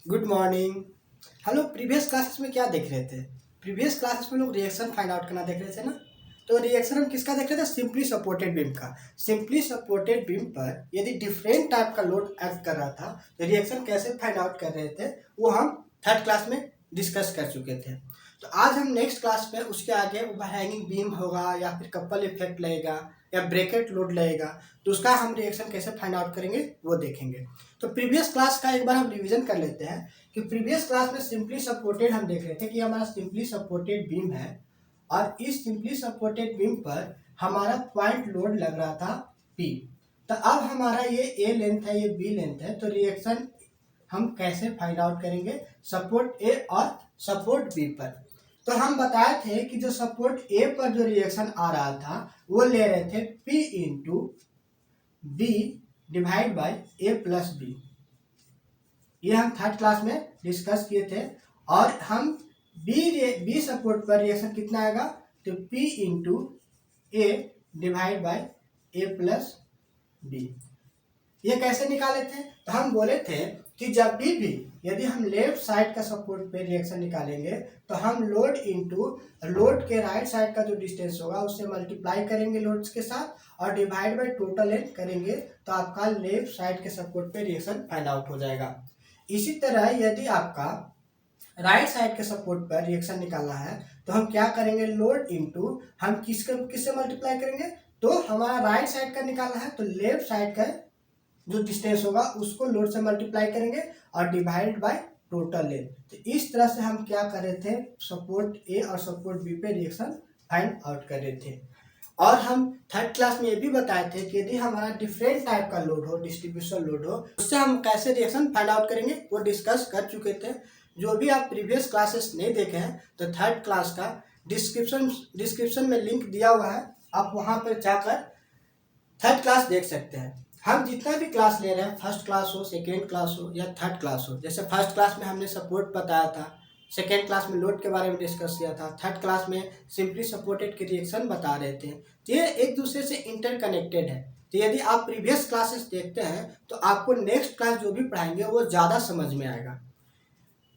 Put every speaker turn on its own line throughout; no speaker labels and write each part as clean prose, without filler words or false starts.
Good morning. Hello, previous classes में क्या देख रहे थे? प्रीवियस क्लासेस में लोग रिएक्शन फाइंड आउट करना देख रहे थे ना। तो रिएक्शन हम किसका देख रहे थे? सिंपली सपोर्टेड बीम का। सिंपली सपोर्टेड बीम पर यदि डिफरेंट टाइप का लोड एक्ट कर रहा था तो रिएक्शन कैसे फाइंड आउट कर रहे थे वो हम थर्ड क्लास में डिस्कस कर चुके थे। तो आज हम नेक्स्ट क्लास में उसके आगे ओवरहैंगिंग बीम होगा या फिर कपल इफेक्ट लगेगा या ब्रैकेट लोड लगेगा, तो उसका हम रिएक्शन कैसे फाइंड आउट करेंगे वो देखेंगे। तो प्रीवियस क्लास का एक बार हम रिवीजन कर लेते हैं कि प्रीवियस क्लास में सिंपली सपोर्टेड हम देख रहे थे कि हमारा सिंपली सपोर्टेड बीम है और इस सिंपली सपोर्टेड बीम पर हमारा पॉइंट लोड लग रहा था P। तो अब हमारा ये A लेंथ है, ये B लेंथ है, तो रिएक्शन हम कैसे फाइंड आउट करेंगे सपोर्ट A और सपोर्ट B पर। तो हम बताए थे कि जो सपोर्ट A पर जो रिएक्शन आ रहा था वो ले रहे थे P into B divide by A plus B। ये हम थर्ड क्लास में डिस्कस किए थे। और हम बी सपोर्ट पर रिएक्शन कितना आएगा तो P into a divide by a plus b. ये कैसे निकाले थे? तो हम बोले थे कि जब भी यदि हम लेफ्ट साइड का सपोर्ट पे रिएक्शन निकालेंगे तो हम लोड इंटू लोड के राइट साइड का जो डिस्टेंस होगा उससे मल्टीप्लाई करेंगे लोड्स के साथ और डिवाइड बाई टोटल लेंथ करेंगे तो आपका लेफ्ट साइड के सपोर्ट पे रिएक्शन फाइंड आउट हो जाएगा। इसी तरह यदि आपका राइट साइड के सपोर्ट पर रिएक्शन निकालना है तो हम क्या करेंगे, लोड इंटू हम किससे मल्टीप्लाई करेंगे, तो हमारा राइट साइड का निकालना है तो लेफ्ट साइड का जो डिस्टेंस होगा उसको लोड से मल्टीप्लाई करेंगे और डिवाइड बाय टोटल लेंथ। तो इस तरह से हम क्या कर रहे थे, सपोर्ट ए और सपोर्ट बी पे रिएक्शन फाइंड आउट कर रहे थे। और हम थर्ड क्लास में ये भी बताए थे कि यदि हमारा डिफरेंट टाइप का लोड हो, डिस्ट्रीब्यूशन लोड हो, उससे हम कैसे रिएक्शन फाइंड आउट करेंगे वो डिस्कस कर चुके थे। जो भी आप प्रीवियस क्लासेस नहीं देखे हैं तो थर्ड क्लास का डिस्क्रिप्शन में लिंक दिया हुआ है, आप वहाँ पर जाकर थर्ड क्लास देख सकते हैं। हम जितना भी क्लास ले रहे हैं, फर्स्ट क्लास हो, सेकेंड क्लास हो या थर्ड क्लास हो, जैसे फर्स्ट क्लास में हमने सपोर्ट बताया था, सेकेंड क्लास में लोड के बारे में डिस्कस किया था, थर्ड क्लास में सिंपली सपोर्टेड के रिएक्शन बता रहे थे। तो ये एक दूसरे से इंटरकनेक्टेड है। तो यदि आप प्रीवियस क्लासेस देखते हैं तो आपको नेक्स्ट क्लास जो भी पढ़ाएंगे वो ज़्यादा समझ में आएगा।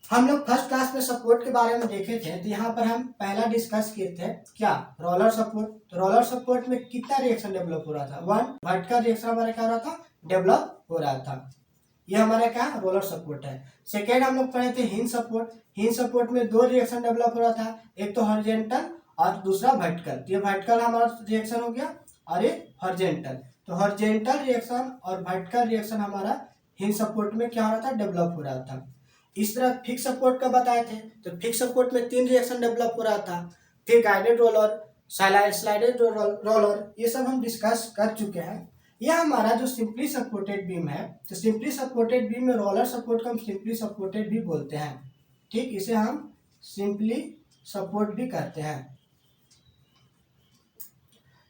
हम लोग फर्स्ट क्लास में सपोर्ट के बारे में देखे थे, तो यहाँ पर हम पहला डिस्कस किए थे क्या, रोलर सपोर्ट। तो रोलर सपोर्ट में कितना रिएक्शन डेवलप हो रहा था, वन वर्टिकल रिएक्शन हमारा क्या हो रहा था, डेवलप हो रहा था। ये हमारा क्या रोलर सपोर्ट है। सेकेंड हम लोग पढ़े थे हिंज सपोर्ट। हिंज सपोर्ट में दो रिएक्शन डेवलप हो रहा था, एक तो हॉरिजॉन्टल और दूसरा वर्टिकल। ये वर्टिकल हमारा रिएक्शन हो गया और ये हॉरिजॉन्टल। तो हॉरिजॉन्टल रिएक्शन और वर्टिकल रिएक्शन हमारा हिंज सपोर्ट में क्या हो रहा था, डेवलप हो रहा था। इस तरह फिक्स सपोर्ट का बताए थे, तो फिक्स सपोर्ट में तीन रिएक्शन डेवलप हो रहा था। फिर गाइडेड रोलर, स्लाइडेड रोलर, ये सब हम डिस्कस कर चुके हैं। यह हमारा जो सिंपली सपोर्टेड बीम है, तो सिंपली सपोर्टेड बीम में रोलर सपोर्ट को हम सिंपली सपोर्टेड भी बोलते हैं। ठीक, इसे हम सिंपली सपोर्ट भी कहते हैं।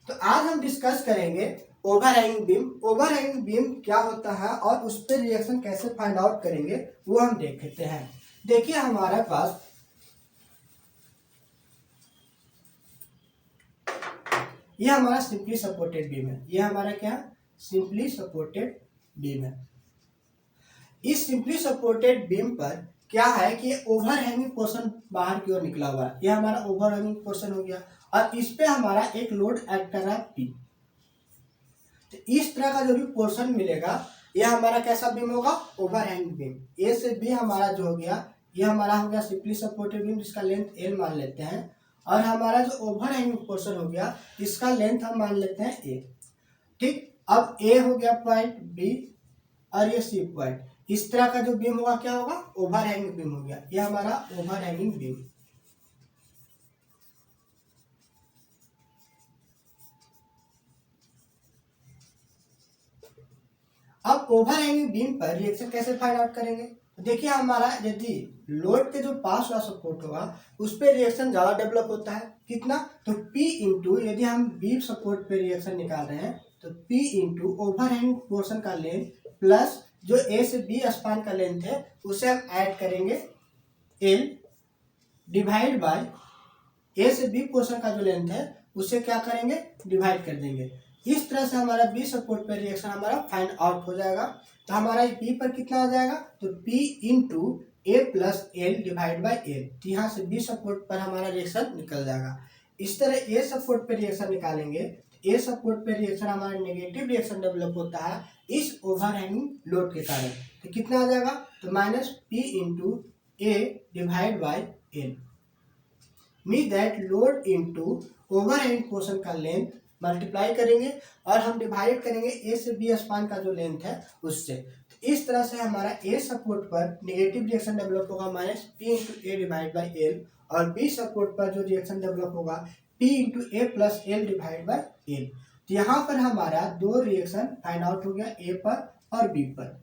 तो आज हम डिस्कस करेंगे ओवरहैंगिंग बीम। ओवरहैंगिंग बीम क्या होता है और उस पर रिएक्शन कैसे फाइंड आउट करेंगे वो हम देखते हैं। देखिए हमारे पास ये हमारा सिंपली सपोर्टेड बीम है। ये हमारा क्या, सिंपली सपोर्टेड बीम है। इस सिंपली सपोर्टेड बीम पर क्या है कि ओवरहैंगिंग पोर्शन बाहर की ओर निकला हुआ है। ये हमारा ओवरहैंगिंग पोर्शन हो गया और इस पे हमारा एक लोड एक्ट कर रहा है P। तो इस तरह का जो भी पोर्शन मिलेगा ये हमारा कैसा बीम होगा, ओवरहैंगिंग बीम। ए से बी हमारा जो हो गया, ये हमारा हो गया सिंपली सपोर्टेड बीम जिसका लेंथ L मान लेते हैं। और हमारा जो ओवरहैंगिंग पोर्शन हो गया इसका लेंथ हम मान लेते हैं A। ठीक, अब A हो गया पॉइंट, B और ये C पॉइंट। इस तरह का जो बीम होगा क्या होगा, ओवरहैंगिंग बीम हो गया। ये हमारा ओवरहैंगिंग बीम। अब ओवरहैंगिंग बीम पर रिएक्शन कैसे फाइंड आउट करेंगे, तो देखिए हमारा यदि लोड के जो पास वाला सपोर्ट होगा उस पर रिएक्शन ज़्यादा डेवलप होता है, कितना, तो P इंटू, यदि हम बी सपोर्ट पे रिएक्शन निकाल रहे हैं तो P इंटू ओवरहैंग पोर्शन का लेंथ प्लस जो A से B स्पान का लेंथ है उसे हम ऐड करेंगे L डिवाइड बाय A से B पोर्शन का जो लेंथ है उसे क्या करेंगे, डिवाइड कर देंगे। इस तरह से हमारा बी सपोर्ट पर रिएक्शन हमारा फाइंड आउट हो जाएगा। तो हमारा बी पर कितना आ जाएगा, तो P into A plus L divide by L. तो यहाँ से बी सपोर्ट पर हमारा रिएक्शन निकल जाएगा। इस तरह ए सपोर्ट पर रिएक्शन निकालेंगे, ए सपोर्ट पर रिएक्शन हमारा नेगेटिव रिएक्शन डेवलप होता है इस ओवरहैंगिंग लोड के कारण। तो कितना आ जाएगा, तो minus P into a divide by L. Mean that load into overhang portion का लेंथ मल्टीप्लाई करेंगे और हम डिवाइड करेंगे ए से बी स्पान का जो लेंथ है उससे। तो इस तरह से हमारा ए सपोर्ट पर नेगेटिव रिएक्शन डेवलप होगा minus P into a divide by L, और बी सपोर्ट पर जो रिएक्शन डेवलप होगा P into A plus L divide by L. तो यहाँ पर हमारा दो रिएक्शन फाइंड आउट हो गया, ए पर और बी पर।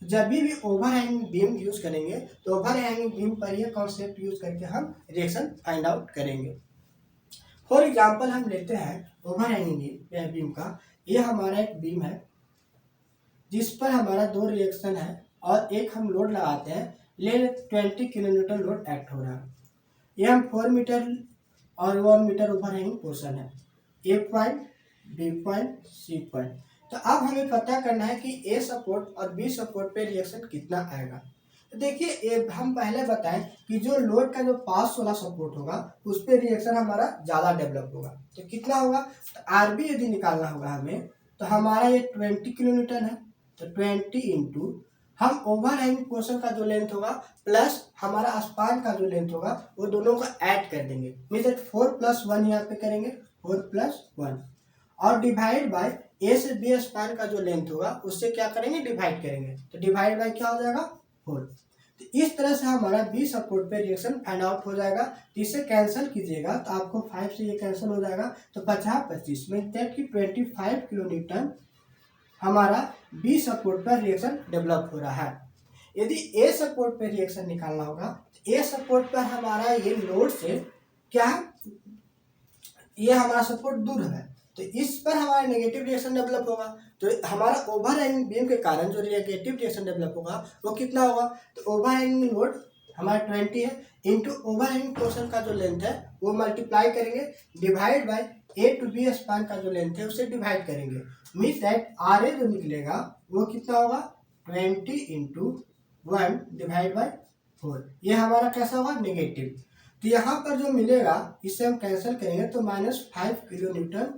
जब भी ओवरहैंगिंग बीम यूज करेंगे तो ओवरहैंगिंग बीम पर यह कॉन्सेप्ट यूज करके हम रिएक्शन फाइंड आउट करेंगे। फॉर एग्जांपल हम लेते हैं ओवरहैंगिंग बीम का। ये हमारा एक बीम है जिस पर हमारा दो रिएक्शन है और एक हम लोड लगाते हैं, ले 20 किलोमीटर लोड एक्ट हो रहा है। ये हम 4 मीटर और 1 मीटर ओवरहैंगिंग पोर्शन है, A point, B point, C point. तो अब हमें पता करना है कि ए सपोर्ट और बी सपोर्ट पे रिएक्शन कितना आएगा। तो देखिए हम पहले बताएं कि जो लोड का जो पास वाला सपोर्ट होगा उस पर रिएक्शन हमारा ज़्यादा डेवलप होगा। तो कितना होगा, तो आर बी यदि निकालना होगा हमें, तो हमारा ये 20 किलोमीटर है, तो 20 इंटू हम ओवरहैंगिंग पोर्शन का जो लेंथ होगा प्लस हमारा स्पान का जो लेंथ होगा वो दोनों को ऐड कर देंगे। मीन्स 4 + 1 यहाँ पे करेंगे, 4 + 1 और डिवाइड बाय ए से बी स्पान का जो लेंथ होगा उससे क्या करेंगे, डिवाइड करेंगे। तो डिवाइड बाय क्या हो जाएगा, 4। तो इस तरह से हमारा बी सपोर्ट पे रिएक्शन फाइंड आउट हो जाएगा। तो इसे कैंसिल कीजिएगा तो आपको 5 से ये कैंसिल हो जाएगा, तो 50-25 मीन दैट कि 25 किलो न्यूटन हमारा बी सपोर्ट पर रिएक्शन डेवलप हो रहा है। यदि ए सपोर्ट पे रिएक्शन निकालना होगा तो ए सपोर्ट पर हमारा ये लोड से क्या है, ये हमारा सपोर्ट दूर है, तो इस पर हमारा नेगेटिव रिएक्शन डेवलप होगा। तो हमारा ओवरहैंगिंग बीम के कारण जो नेगेटिव रिएक्शन डेवलप होगा वो कितना होगा, तो ओवरहैंगिंग लोड हमारा 20 है इंटू ओवरहैंगिंग पोर्शन का जो लेंथ है वो मल्टीप्लाई करेंगे divide by a two b span का जो लेंथ है उसे डिवाइड करेंगे। मीन्स दैट आर ए जो निकलेगा वो कितना होगा, 20 इंटू 1 डिवाइड बाय 4। ये हमारा कैसा होगा, नेगेटिव। तो यहाँ पर जो मिलेगा इससे हम कैंसिल करेंगे तो -5 किलो न्यूटन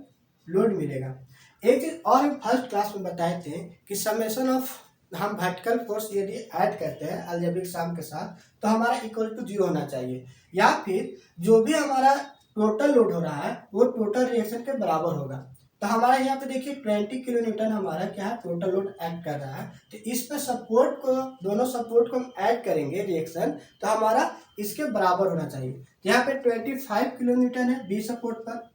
लोड मिलेगा। एक चीज और हम फर्स्ट क्लास में बताए थे कि समेशन ऑफ हम वर्टिकल फोर्स यदि ऐड करते हैं अलजेब्रिक सम के साथ तो हमारा इक्वल टू 0 होना चाहिए, या फिर जो भी हमारा टोटल लोड हो रहा है वो टोटल रिएक्शन के बराबर होगा। तो हमारा यहाँ पे देखिए 20 किलो न्यूटन हमारा क्या है, टोटल लोड एक्ट कर रहा है। तो इस पे सपोर्ट को, दोनों सपोर्ट को हम ऐड करेंगे रिएक्शन, तो हमारा इसके बराबर होना चाहिए। तो यहाँ पे 25 किलो न्यूटन है बी सपोर्ट पर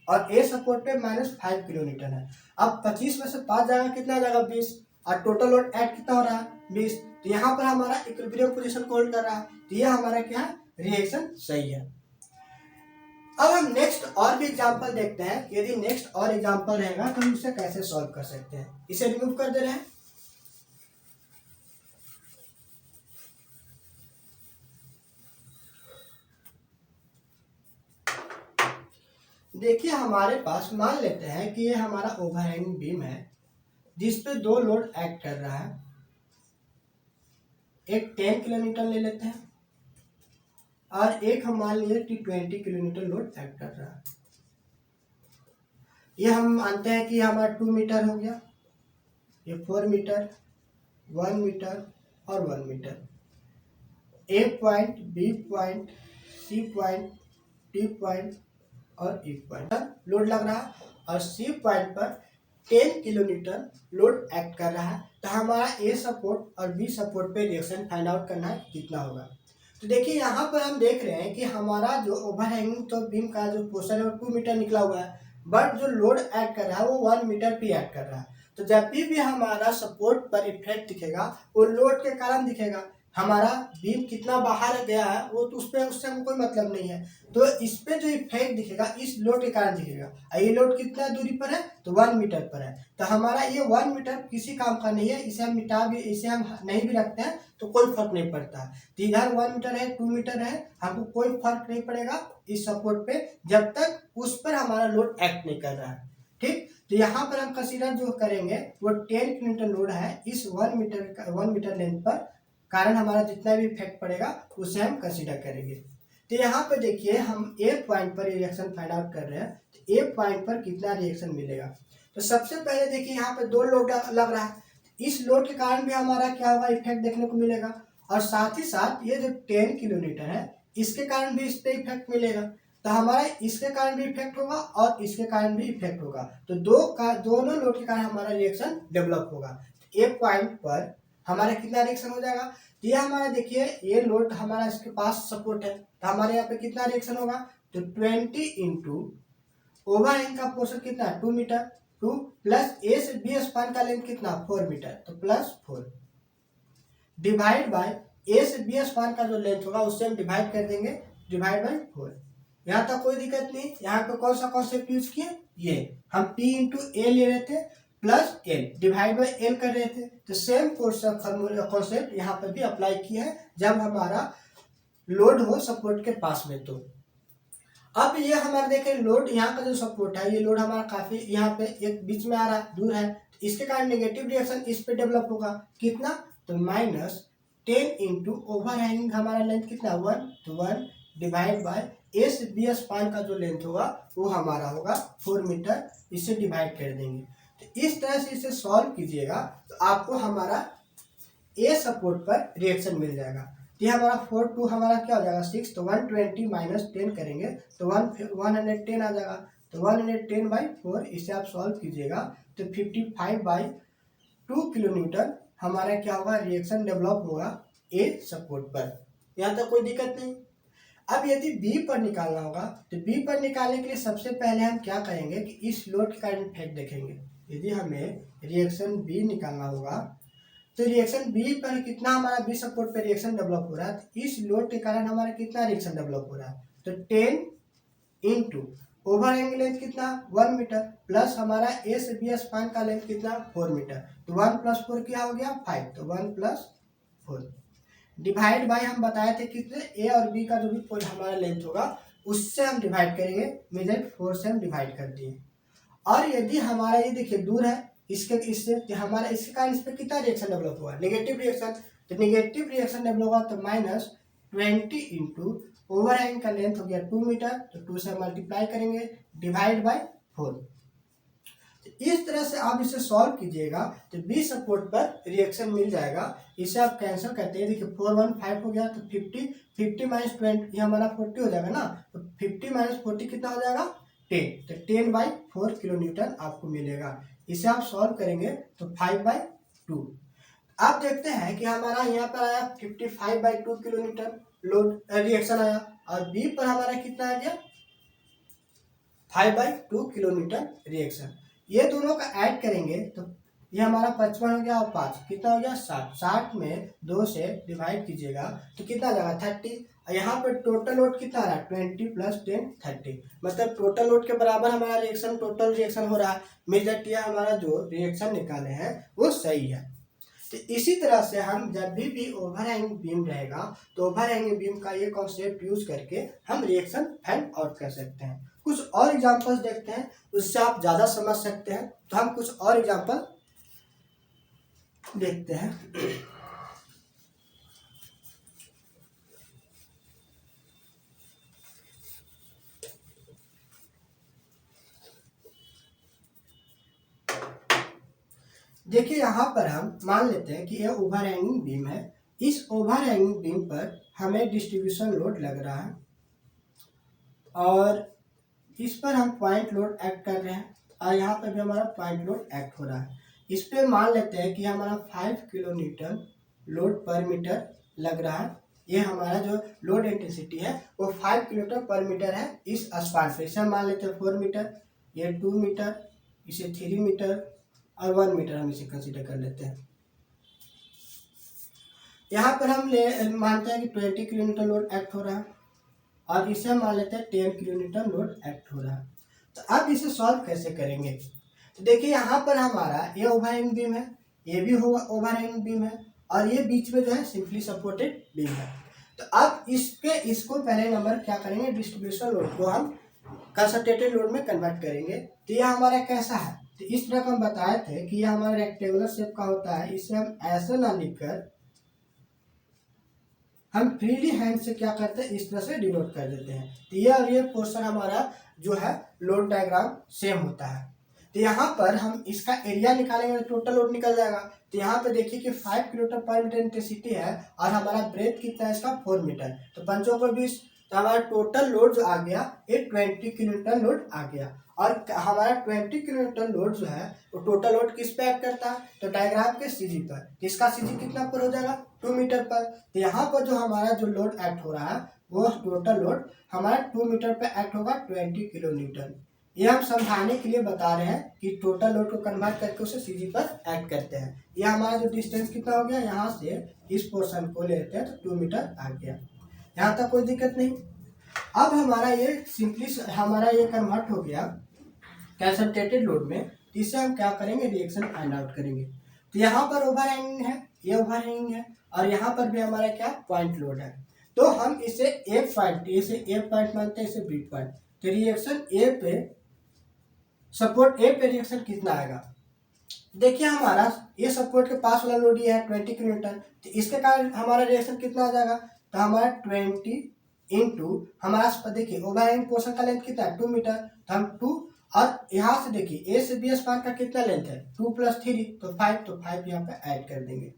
और ए सपोर्ट पे -5 किलो न्यूटन है। अब 25 में से 5 जाएगा, कितना जाएगा, 20, और टोटल लोड ऐड कितना हो रहा है, 20। तो यहाँ पर हमारा इक्विलिब्रियम पोजीशन को होल्ड कर रहा है। तो ये हमारा क्या है, रिएक्शन सही है। अब हम नेक्स्ट और भी एग्जांपल देखते हैं। यदि नेक्स्ट और एग्जांपल रहेगा तो हम इसे कैसे सॉल्व कर सकते हैं। इसे रिमूव कर दे रहे हैं। देखिए हमारे पास मान लेते हैं कि ये हमारा ओवरहैंगिंग बीम है जिस पे दो लोड एक्ट कर रहा है। एक 10 किलो न्यूटन ले लेते हैं और एक हम मान लिए कि 20 किलो न्यूटन लोड एक्ट कर रहा है। ये हम मानते हैं कि हमारा 2 मीटर हो गया, ये 4 मीटर, 1 मीटर और 1 metre. A point, B point, C point, D point और ई पॉइंट लोड लग रहा है और सी पॉइंट पर 10 किलो न्यूटन लोड एक्ट कर रहा है। तो हमारा ए सपोर्ट और बी सपोर्ट पे रिएक्शन फाइंड आउट करना है कितना होगा। तो देखिए यहाँ पर हम देख रहे हैं कि हमारा जो ओवरहैंगिंग तो बीम का जो पोर्शन है वो 2 मीटर निकला हुआ है, बट जो लोड एक्ट कर रहा है वो 1 मीटर पे एक्ट कर रहा है। तो जब भी हमारा सपोर्ट पर इफेक्ट दिखेगा वो लोड के कारण दिखेगा। हमारा बीम कितना बाहर गया है वो तो उससे हमको कोई मतलब नहीं है। तो इस पे जो इफेक्ट दिखेगा इस लोड के कारण दिखेगा। और ये लोड कितना दूरी पर है, तो 1 मीटर पर है। तो हमारा ये 1 मीटर किसी काम का नहीं है, इसे हम इसे हम नहीं भी रखते हैं तो कोई फर्क नहीं पड़ता। तो इधर 1 मीटर है, 2 मीटर है, हमको कोई फर्क नहीं पड़ेगा इस सपोर्ट पे जब तक उस पर हमारा लोड एक्ट नहीं कर रहा है। ठीक, तो यहाँ पर हम कंसीडर जो करेंगे वो 10 न्यूटन लोड है इस 1 मीटर लेंथ पर कारण हमारा जितना भी इफेक्ट पड़ेगा उसे हम कंसीडर करेंगे। तो यहाँ पे देखिए हम ए पॉइंट पर रिएक्शन फाइंड आउट कर रहे हैं, तो ए पॉइंट पर कितना रिएक्शन मिलेगा। तो सबसे पहले देखिए यहाँ पे 2 लोड लग रहा है, इस लोड के कारण भी हमारा क्या होगा, इफेक्ट देखने को मिलेगा। और साथ ही साथ ये जो 10 किलोमीटर है इसके कारण भी इस पे इफेक्ट मिलेगा। तो हमारा इसके कारण भी इफेक्ट होगा और इसके कारण भी इफेक्ट होगा। तो दोनों लोड के कारण हमारा रिएक्शन डेवलप होगा। ए पॉइंट पर हमारा कितना रिएक्शन हो जाएगा, ये हमारा देखिए ये लोड हमारा इसके पास सपोर्ट है, तो हमारे यहाँ पे कितना रिएक्शन होगा, तो 20 इंटू ओवरहैंग का पोर्शन कितना है 2 मीटर, 2 प्लस ए से बी स्पान का लेंथ कितना 4 मीटर, तो +4 डिवाइड बाय ए से बी स्पान का जो लेंथ होगा उससे हम डिवाइड कर देंगे, डिवाइड बाय 4। यहाँ तक कोई दिक्कत नहीं। यहाँ पे कौन सा कॉन्सेप्ट यूज किए, ये हम P इंटू ए ले रहे थे plus L divide by L कर रहे थे। तो सेम कॉन्सेप्ट यहाँ पर भी अप्लाई किया है जब हमारा लोड हो सपोर्ट के पास में। तो अब ये हमारा देखें लोड, यहाँ का जो सपोर्ट है ये लोड हमारा काफी यहाँ पे एक बीच में आ रहा है, दूर है, तो इसके कारण नेगेटिव रिएक्शन इस पे डेवलप होगा कितना, तो -10 इंटू ओवरहैंगिंग हमारा लेंथ कितना 1, तो 1 डिवाइड बाय ए से बी स्पान का जो लेंथ होगा वो हमारा होगा 4 मीटर, इसे डिवाइड कर देंगे। तो इस तरह से इसे सॉल्व कीजिएगा तो आपको हमारा ए सपोर्ट पर रिएक्शन मिल जाएगा। ये हमारा 4 2 हमारा क्या हो जाएगा 6, तो 120 माइनस 10 करेंगे तो 110 आ जाएगा, तो 110 बाई 4 इसे आप सॉल्व कीजिएगा तो 55/2 किलोन्यूटन हमारा क्या होगा, रिएक्शन डेवलप होगा ए सपोर्ट पर। यहाँ तक कोई दिक्कत नहीं। अब यदि बी पर निकालना होगा तो बी पर निकालने के लिए सबसे पहले हम क्या करेंगे कि इस लोड के कारण इफेक्ट देखेंगे। यदि हमें रिएक्शन बी निकालना होगा तो रिएक्शन बी पर कितना हमारा बी सपोर्ट पे रिएक्शन डेवलप हो रहा है, तो इस लोड के कारण हमारा कितना रिएक्शन डेवलप हो रहा है, तो 10 इंटू ओवरहैंग लेंथ कितना 1 मीटर प्लस हमारा ए से बी स्पान का लेंथ कितना 4 मीटर, तो 1 + 4 क्या हो गया 5, तो 1 + 4 डिवाइड बाय हम बताए थे कितने ए और बी का जो भी हमारा लेंथ होगा उससे हम डिवाइड करेंगे, मेजर 4 से हम डिवाइड कर दिए। और यदि हमारा ये देखिए दूर है इसके इससे, तो हमारा इसके कारण इस पर कितना रिएक्शन डेवलप हुआ, नेगेटिव रिएक्शन, तो नेगेटिव रिएक्शन डेवलप हुआ तो -20 इंटू ओवरहैंग का लेंथ हो गया 2 मीटर, तो 2 से मल्टीप्लाई करेंगे डिवाइड बाय 4। तो इस तरह से आप इसे सॉल्व कीजिएगा तो बी सपोर्ट पर रिएक्शन मिल जाएगा। इसे आप कैंसिल करते हैं, देखिए 4 1 5 हो गया, तो 50 माइनस 20 ये हमारा 40 हो जाएगा ना, तो 50 माइनस 40 कितना हो जाएगा 10, तो 10/4 किलोन्यूटन आपको मिलेगा। इसे आप सॉल्व करेंगे तो 5/2। आप देखते हैं कि हमारा यहाँ पर आया 55/2 किलोमीटर लोड रिएक्शन आया, और बी पर हमारा कितना आ गया 5/2 किलोमीटर रिएक्शन। ये दोनों का ऐड करेंगे तो ये हमारा 55 हो गया और 5 कितना हो गया 60, 60 में 2 से डिवाइड कीजिएगा तो कितना आ जाएगा 30। यहाँ पे टोटल लोड कितना आ रहा है 20 + 10 30, मतलब टोटल लोड के बराबर हमारा रिएक्शन टोटल रिएक्शन हो रहा है। मेजॉरिटी हमारा जो रिएक्शन निकाले हैं वो सही है। तो इसी तरह से हम जब भी ओवरहैंगिंग बीम रहेगा तो ओवरहैंगिंग बीम का ये कॉन्सेप्ट यूज करके हम रिएक्शन फाइंड आउट कर सकते हैं। कुछ और एग्जांपल्स देखते हैं, उससे आप ज़्यादा समझ सकते हैं। तो हम कुछ और एग्जांपल देखते हैं। देखिए यहाँ पर हम मान लेते हैं कि ये ओवरहैंगिंग बीम है। इस ओवरहैंगिंग बीम पर हमें डिस्ट्रीब्यूशन लोड लग रहा है और इस पर हम पॉइंट लोड एक्ट कर रहे हैं और यहाँ पर भी हमारा पॉइंट लोड एक्ट हो रहा है। इस पे मान लेते हैं कि हमारा 5 किलोन्यूटन लोड पर मीटर लग रहा है। ये हमारा जो लोड इंटेंसिटी है वो 5 किलोमीटर पर मीटर है इस स्पान पे। इसे हम मान लेते हैं 4 मीटर, ये 2 मीटर, इसे 3 मीटर और 1 मीटर हम इसे कंसीडर कर लेते हैं। यहाँ पर हम मानते हैं कि 20 किलोमीटर लोड एक्ट हो रहा है और इसे हम मान लेते हैं 10 किलोमीटर लोड एक्ट हो रहा है। तो अब इसे सॉल्व कैसे करेंगे, तो देखिए यहाँ पर हमारा ये ओवरहैंगिंग बीम है, ये भी ओवरहैंगिंग बीम है और ये बीच में जो है सिंपली सपोर्टेड बीम है। तो अब इसको पहले नंबर क्या करेंगे, डिस्ट्रीब्यूशन लोड को हम कंसंट्रेटेड लोड में कन्वर्ट करेंगे। तो यह हमारा कैसा है, तो इस तरह हम बताए थे कि यह हमारा रेक्टेंगुलर शेप का होता है। इसे हम ऐसे ना लिखकर हम फ्रीली हैंड से क्या करते हैं, इस तरह से डिनोट कर देते हैं। तो ये और ये पोर्शन हमारा जो है लोड डायग्राम सेम होता है। तो यहाँ पर हम इसका एरिया निकालेंगे तो टोटल लोड निकल जाएगा। तो यहाँ पे देखिए कि 5 किलोमीटर पर मीटर इंटेंसिटी है और हमारा ब्रेथ कितना है इसका 4 मीटर। तो पंचों को 20, तो हमारा टोटल लोड जो आ गया ये 20 किलोमीटर लोड आ गया। और हमारा 20 किलोमीटर लोड जो है वो टोटल लोड किस पे एक्ट करता है, तो डायग्राम के सीजी पर। इसका सीजी कितना पर हो जाएगा, 2 मीटर पर। तो यहाँ पर जो हमारा जो लोड एक्ट हो रहा है वो टोटल लोड हमारा 2 मीटर पे एक्ट होगा 20 किलो न्यूटन। ये हम समझाने के लिए बता रहे हैं कि टोटल लोड को कन्वर्ट करके उसे सीजी पर ऐड करते हैं। ये हमारा जो डिस्टेंस कितना हो गया, यहाँ से इस पोर्शन को लेते हैं तो 2 मीटर आ गया। यहाँ तक कोई दिक्कत नहीं। अब हमारा ये सिंपली हमारा ये कन्वर्ट हो गया कंसंट्रेटेड लोड में। इससे हम क्या करेंगे, रिएक्शन फाइंड आउट करेंगे। तो यहाँ पर ओवरहैंगिंग है, ये ओवरहैंगिंग है, और यहाँ पर भी हमारा क्या पॉइंट लोड है। तो हम इसे ए पॉइंट, इसे ए पॉइंट मानते हैं, इसे बी पॉइंट। तो रिएक्शन ए पे, सपोर्ट ए पे रिएक्शन कितना आएगा, देखिए हमारा ये सपोर्ट के पास वाला लोड ये है 20 किलोमीटर। तो इसके कारण हमारा रिएक्शन कितना आ जाएगा, तो हमारा 20 इंटू हमारा देखिए ओवरहैंग पोर्शन का लेंथ कितना है 2 मीटर। तो हम 2, और यहाँ से देखिए ए से बी स्पान का कितना लेंथ है 2 + 3 तो 5, तो 5 यहाँ पे ऐड कर देंगे।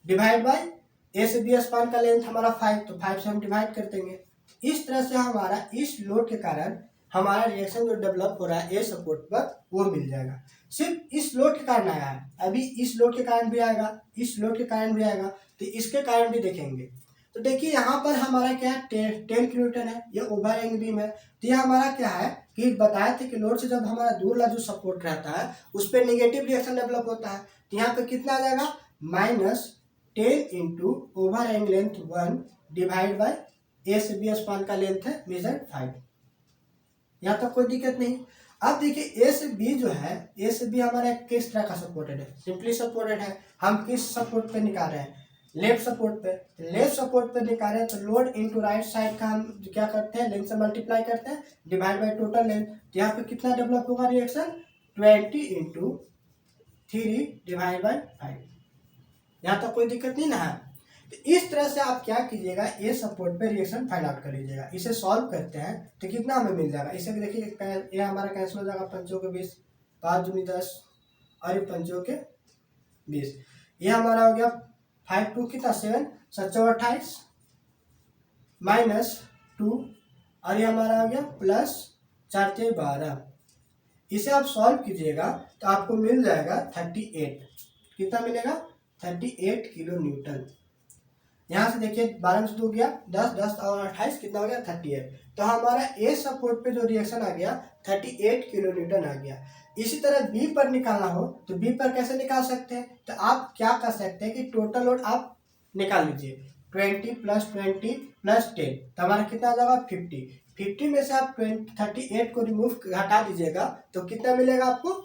डिवाइड बाय ए से बी स्पान का लेंथ हमारा 5, तो 5 से हम डिवाइड कर देंगे। इस तरह से हमारा इस लोड के कारण हमारा रिएक्शन जो डेवलप हो रहा है ए सपोर्ट पर वो मिल जाएगा। सिर्फ इस लोड के कारण आया है, अभी इस लोड के कारण भी आएगा, इस लोड के कारण भी आएगा, तो इसके कारण भी देखेंगे। तो देखिए यहाँ पर हमारा क्या है 10 किलोमीटर है, ये ओवरहैंग बीम है। तो ये हमारा क्या है कि बताए थे कि लोड से जब हमारा दूर वाला जो सपोर्ट रहता है उस पर निगेटिव रिएक्शन डेवलप होता है। तो यहाँ पे कितना आ जाएगा, -10 into overhang length 1 divide by A से बी स्पान का लेंथ है मेजर 5। यहाँ तक कोई दिक्कत नहीं। अब देखिए ए से बी जो है, ए से बी हमारा किस तरह का सपोर्टेड है, सिंपली सपोर्टेड है। हम किस सपोर्ट पे निकाल रहे हैं, लेफ्ट सपोर्ट पे। लेफ्ट सपोर्ट पे निकाल रहे हैं तो लोड इनटू राइट साइड का हम क्या करते हैं, लेंथ से मल्टीप्लाई करते हैं डिवाइड बाय टोटल लेंथ। तो यहाँ पे कितना डेवलप होगा रिएक्शन, 20 इंटू 3 डिवाइड बाय 5। यहाँ तक कोई दिक्कत नहीं ना है। तो इस तरह से आप क्या कीजिएगा, ए सपोर्ट पे रिएक्शन फाइंड आउट कर लीजिएगा। इसे सॉल्व करते हैं तो कितना हमें मिल जाएगा, इसे देखिए ये हमारा कैंसिल हो जाएगा, 5 के 20, 5 दूनी 10 और ये 5 के 20। ये हमारा हो गया 5 2 कितना 7 7 28 -2 और ये हमारा हो गया +4 3 12। इसे आप सॉल्व कीजिएगा तो आपको मिल जाएगा 38। कितना मिलेगा, 38 किलो न्यूटन। यहाँ से देखिए 12 में से 2 गया 10, 10 और 28 कितना हो गया 38। तो हमारा ए सपोर्ट पे जो रिएक्शन आ गया 38 किलो न्यूटन आ गया। इसी तरह बी पर निकालना हो तो बी पर कैसे निकाल सकते हैं, तो आप क्या कर सकते हैं कि टोटल लोड आप निकाल लीजिए 20 + 20 + 10, तो हमारा कितना आ जाएगा 50। 50 में से आप 38 को रिमूव हटा दीजिएगा तो कितना मिलेगा आपको,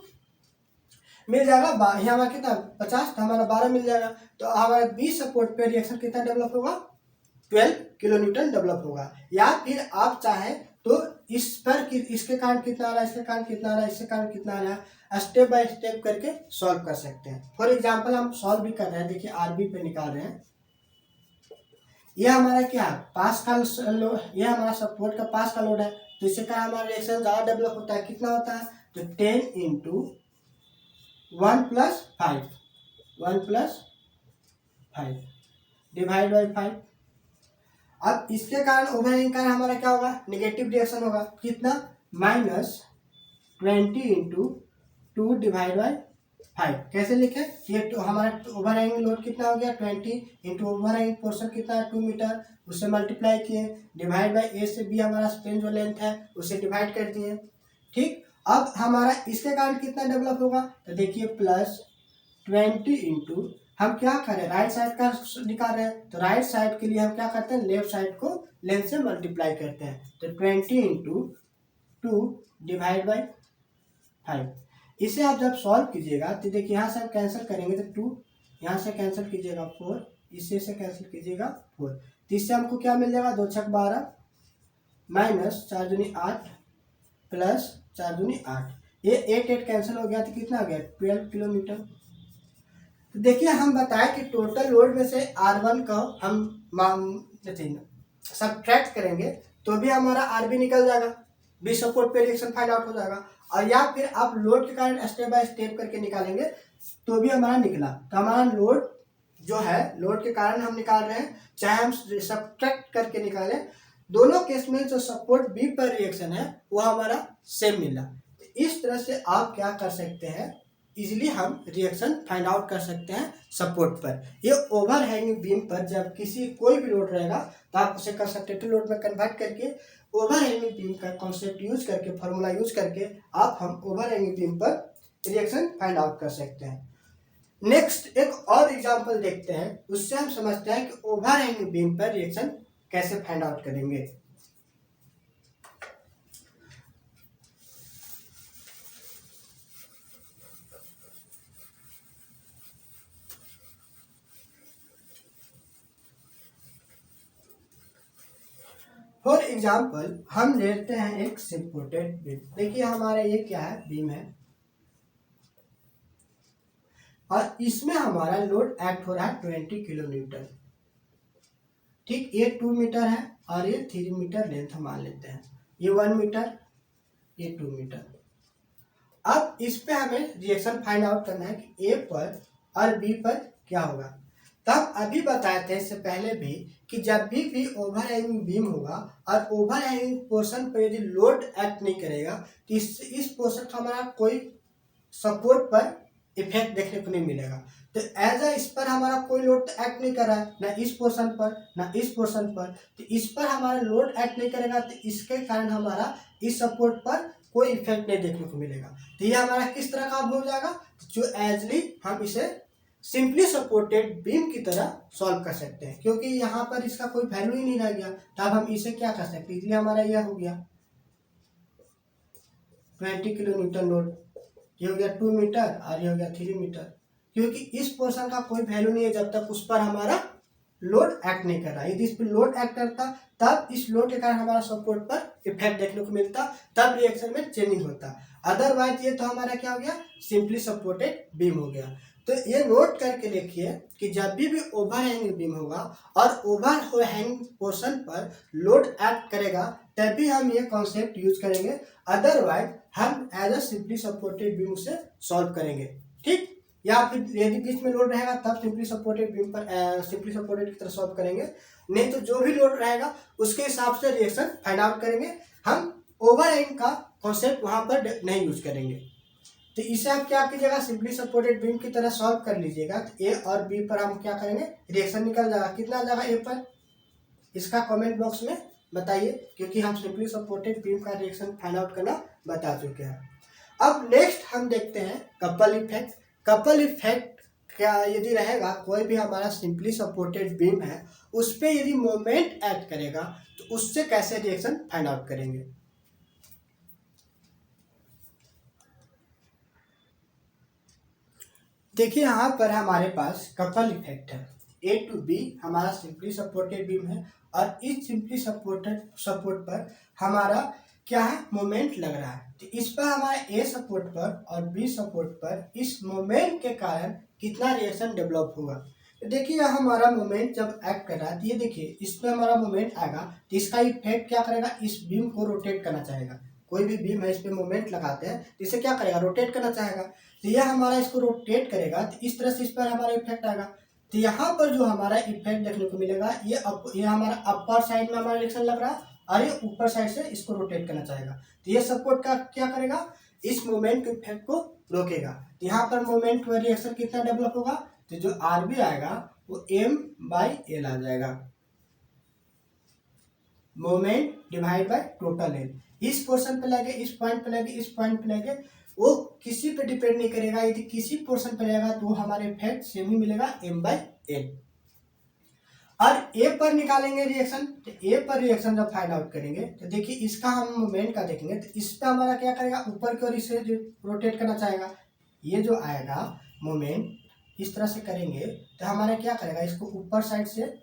मिल जाएगा यहाँ हमारा कितना 50, तो हमारा 12 मिल जाएगा। तो हमारा बी सपोर्ट पे रिएक्शन कितना डेवलप होगा, 12 किलो न्यूटन डेवलप होगा। या फिर आप चाहें तो इस पर इसके कारण कितना आ रहा है, इसके कारण कितना आ रहा है, इसके कारण कितना आ रहा है, स्टेप बाय स्टेप करके सॉल्व कर सकते हैं। फॉर एग्जाम्पल हम सॉल्व भी कर रहे हैं, देखिए आरबी पे निकाल रहे हैं। ये हमारा क्या है पास का लोड, ये हमारा सपोर्ट का पास का लोड है, तो इससे क्या हमारा रिएक्शन ज़्यादा डेवलप होता है, कितना होता है, तो 10 इंटू 1 + 5 1 + 5 डिवाइड बाई 5। अब इसके कारण ओवरहैंग कारण हमारा क्या होगा, नेगेटिव रिएक्शन होगा, कितना -20 इंटू 2 डिवाइड बाई 5। कैसे लिखे, ये हमारा ओवरहैंग लोड कितना हो गया 20 इंटू ओवरहैंग पोर्शन कितना है 2 मीटर, उससे मल्टीप्लाई किए डिवाइड बाई ए से बी हमारा स्पेन जो लेंथ है उसे डिवाइड कर दिए। ठीक, अब हमारा इसके कारण कितना डेवलप होगा, तो देखिए +20 इंटू हम क्या करें राइट साइड का निकाल रहे हैं, तो राइट साइड के लिए हम क्या करते हैं लेफ्ट साइड को लेंथ से मल्टीप्लाई करते हैं, तो 20 इंटू 2 डिवाइड बाई 5। इसे आप जब सॉल्व कीजिएगा तो देखिए यहाँ से हम कैंसिल करेंगे तो 2 यहाँ से कैंसिल कीजिएगा 4, इससे से कैंसिल कीजिएगा 4, तो इससे हमको क्या मिल जाएगा 2 छक 12 -4 दूनी 8 +4 दूनी 8। ये 8 8 कैंसिल हो गया तो कितना आ गया 12 किलोमीटर। तो देखिए हम बताएं कि टोटल लोड में से R1 का हम सब्ट्रैक्ट करेंगे तो भी हमारा RB निकल जाएगा, बी सपोर्ट पे रिएक्शन फाइंड आउट हो जाएगा। और या फिर आप लोड के कारण स्टेप बाय स्टेप करके निकालेंगे तो भी हमारा निकला। तो हमारा लोड जो है, लोड के कारण हम निकाल रहे हैं, चाहे हम सब्ट्रैक्ट करके निकालें, दोनों केस में जो सपोर्ट बी पर रिएक्शन है वो हमारा सेम मिला। इस तरह से आप क्या कर सकते हैं, इजीली हम रिएक्शन फाइंड आउट कर सकते हैं सपोर्ट पर। ये ओवर हैंगिंग बीम पर जब कोई भी लोड रहेगा तो आप उसे कंसंट्रेटेड लोड में कन्वर्ट करके ओवर हैंगिंग बीम का कॉन्सेप्ट यूज करके, फॉर्मूला यूज करके आप हम ओवर हैंगिंग बीम पर रिएक्शन फाइंड आउट कर सकते हैं। नेक्स्ट एक और एग्जांपल देखते हैं, उससे हम समझते हैं कि ओवर हैंगिंग बीम पर रिएक्शन कैसे फाइंड आउट करेंगे। फॉर एग्जाम्पल हम लेते हैं एक सपोर्टेड बीम। देखिए हमारा ये क्या है, बीम है और इसमें हमारा लोड एक्ट हो रहा है 20 किलो न्यूटन। ठीक, ये 2 मीटर है और ये 3 मीटर लेंथ हम मान लेते हैं, ये 1 मीटर, ये 2 मीटर। अब इस पे हमें रिएक्शन फाइंड आउट करना है कि ए पर और बी पर क्या होगा। तब अभी बताए थे इससे पहले भी कि जब भी ओवर हैंगिंग बीम होगा और ओवर हैंगिंग पोर्शन पर यदि लोड एक्ट नहीं करेगा तो इस पोर्शन का हमारा कोई सपोर्ट पर इफेक्ट देखने को नहीं मिलेगा। तो एज इस पर हमारा कोई लोड एक्ट नहीं कर रहा है, ना इस पोर्शन पर ना इस पोर्शन पर, तो इस पर हमारा लोड एक्ट नहीं करेगा तो इसके कारण हमारा इस सपोर्ट पर कोई इफेक्ट नहीं देखने को मिलेगा। तो ये हमारा किस तरह का हो जाएगा, जो एजली हम इसे सिंपली सपोर्टेड बीम की तरह सॉल्व कर सकते हैं, क्योंकि यहाँ पर इसका कोई वैल्यू ही नहीं रह गया। तब हम इसे क्या कर सकते हैं, इसलिए हमारा यह हो गया 20 किलो न्यूटन लोड, ये हो गया 2 मीटर और ये हो गया 3 मीटर, क्योंकि इस पोर्शन का कोई वैल्यू नहीं है जब तक उस पर हमारा लोड एक्ट नहीं कर रहा है। यदि इस पर लोड एक्ट करता तब इस लोड के कारण हमारा सपोर्ट पर इफेक्ट देखने को मिलता, तब रिएक्शन में चेंजिंग होता। अदरवाइज ये तो हमारा क्या हो गया, सिंपली सपोर्टेड बीम हो गया। तो ये नोट करके देखिए कि जब भी ओवर हैंगिंग बीम होगा और ओवर हैंगिंग पोर्शन पर लोड एक्ट करेगा तभी हम ये कॉन्सेप्ट यूज करेंगे, अदरवाइज हम as a simply supported beam से सॉल्व करेंगे। ठीक, या फिर यदि बीच में लोड रहेगा तब सिंपली सपोर्टेड बीम पर सिंपली सपोर्टेड की तरह सॉल्व करेंगे, नहीं तो जो भी लोड रहेगा उसके हिसाब से रिएक्शन फाइंड आउट करेंगे। हम ओवर हैंगिंग का कॉन्सेप्ट वहां पर नहीं यूज करेंगे। तो इसे आप क्या कीजिएगा, सिंपली सपोर्टेड बीम की तरह सॉल्व कर लीजिएगा। तो ए और बी पर हम क्या करेंगे, रिएक्शन निकल जाएगा। कितना जाएगा ए पर, इसका कमेंट बॉक्स में बताइए, क्योंकि हम सिंपली सपोर्टेड बीम का रिएक्शन फाइंड आउट करना बता चुके हैं। अब नेक्स्ट हम देखते हैं कपल इफेक्ट। कपल इफेक्ट क्या, यदि रहेगा कोई भी हमारा सिंपली सपोर्टेड बीम है उस पर यदि मोमेंट एक्ट करेगा तो उससे कैसे रिएक्शन फाइंड आउट करेंगे। देखिए यहाँ पर हमारे पास कपल इफेक्ट है, ए टू बी हमारा सिंपली सपोर्टेड बीम है और इस सिंपली सपोर्ट पर हमारा क्या है, मोमेंट लग रहा है। तो इस पर हमारा ए सपोर्ट पर और बी सपोर्ट पर इस मोमेंट के कारण कितना रिएक्शन डेवलप होगा। तो देखिए यहाँ हमारा मोमेंट जब एक्ट कर रहा है, तो ये देखिए इसमें हमारा मोमेंट आएगा तो इसका इफेक्ट क्या करेगा, इस बीम को रोटेट करना चाहेगा। कोई भी बीम है इस पे मोमेंट लगाते हैं तो इसे क्या करेगा, रोटेट करना चाहेगा। तो यह हमारा इसको रोटेट करेगा तो इस तरह से इस पर हमारा इफेक्ट आएगा। तो यहाँ पर जो हमारा इफेक्ट देखने को मिलेगा, ये हमारा अपर साइड में हमारा रिएक्शन लग रहा है और ये ऊपर साइड से इसको रोटेट करना चाहेगा। तो ये सपोर्ट का क्या करेगा, इस मोमेंट के इफेक्ट को रोकेगा। तो यहाँ पर मोमेंट में रिएक्शन कितना डेवलप होगा, तो जो आरबी आएगा वो M/L आ जाएगा, moment divide by total L. इस पोर्शन पे लगे, इस पॉइंट पे लगे, इस पॉइंट पे लगे, वो किसी पे डिपेंड नहीं करेगा। यदि किसी पोर्शन पे लगेगा तो हमारे इफेक्ट सेम ही मिलेगा, M/L। और ए पर निकालेंगे रिएक्शन, तो ए पर रिएक्शन जब फाइंड आउट करेंगे तो देखिए इसका हम मोमेंट का देखेंगे तो इस पर हमारा क्या करेगा, ऊपर की ओर इसे रोटेट करना चाहेगा। ये जो आएगा मोमेंट इस तरह से करेंगे तो हमारा क्या करेगा, इसको ऊपर साइड से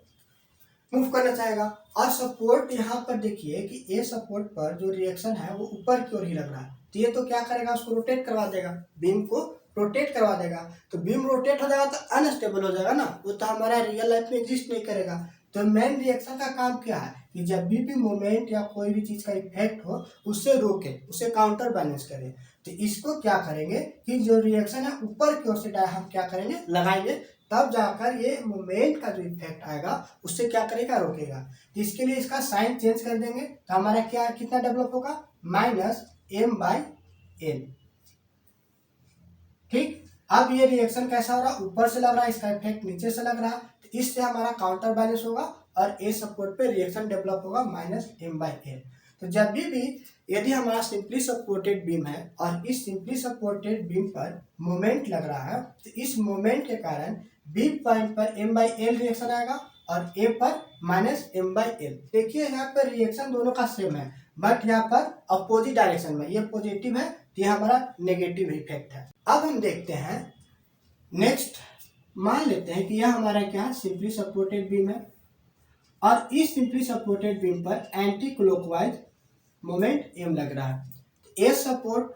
मूव करना चाहेगा। और सपोर्ट यहाँ पर देखिए कि ए सपोर्ट पर जो रिएक्शन है वो ऊपर की ओर ही लग रहा है, तो ये तो क्या करेगा, उसको रोटेट करवा देगा, बीम को रोटेट करवा देगा। तो बीम रोटेट हो जाएगा तो अनस्टेबल हो जाएगा ना, वो तो हमारा रियल लाइफ में एग्जिस्ट नहीं करेगा। तो मेन रिएक्शन का काम क्या है कि जब भी मोमेंट या कोई भी चीज़ का इफेक्ट हो उससे रोके, उसे काउंटर बैलेंस करें। तो इसको क्या करेंगे कि जो रिएक्शन है ऊपर की ओर से हम क्या करेंगे, लगाएंगे, तब जाकर ये मोमेंट का जो इफेक्ट आएगा उससे क्या करेगा, रोकेगा। तो इसके लिए इसका साइन चेंज कर देंगे तो हमारा क्या कितना डेवलप होगा, -m/n। ठीक, अब ये रिएक्शन कैसा हो रहा है, ऊपर से लग रहा है, इसका इफेक्ट नीचे से लग रहा है, तो इससे हमारा काउंटर बैलेंस होगा और ए सपोर्ट पे रिएक्शन डेवलप होगा -m/n। तो जब भी यदि हमारा सिंपली सपोर्टेड बीम है और इस सिंपली सपोर्टेड बीम पर मोमेंट लग रहा है, तो इस मोमेंट के कारण बी पॉइंट पर m/l रिएक्शन आएगा और ए पर -m/l। देखिए यहाँ पर रिएक्शन दोनों का सेम है, बट यहाँ पर अपोजिट डायरेक्शन में, ये पॉजिटिव है तो ये हमारा नेगेटिव इफेक्ट है। अब हम देखते हैं नेक्स्ट, मान लेते हैं कि यह हमारा क्या सिंपली सपोर्टेड बीम है और इस सिंपली सपोर्टेड बीम पर एंटी क्लॉकवाइज मोमेंट m लग रहा है। ए सपोर्ट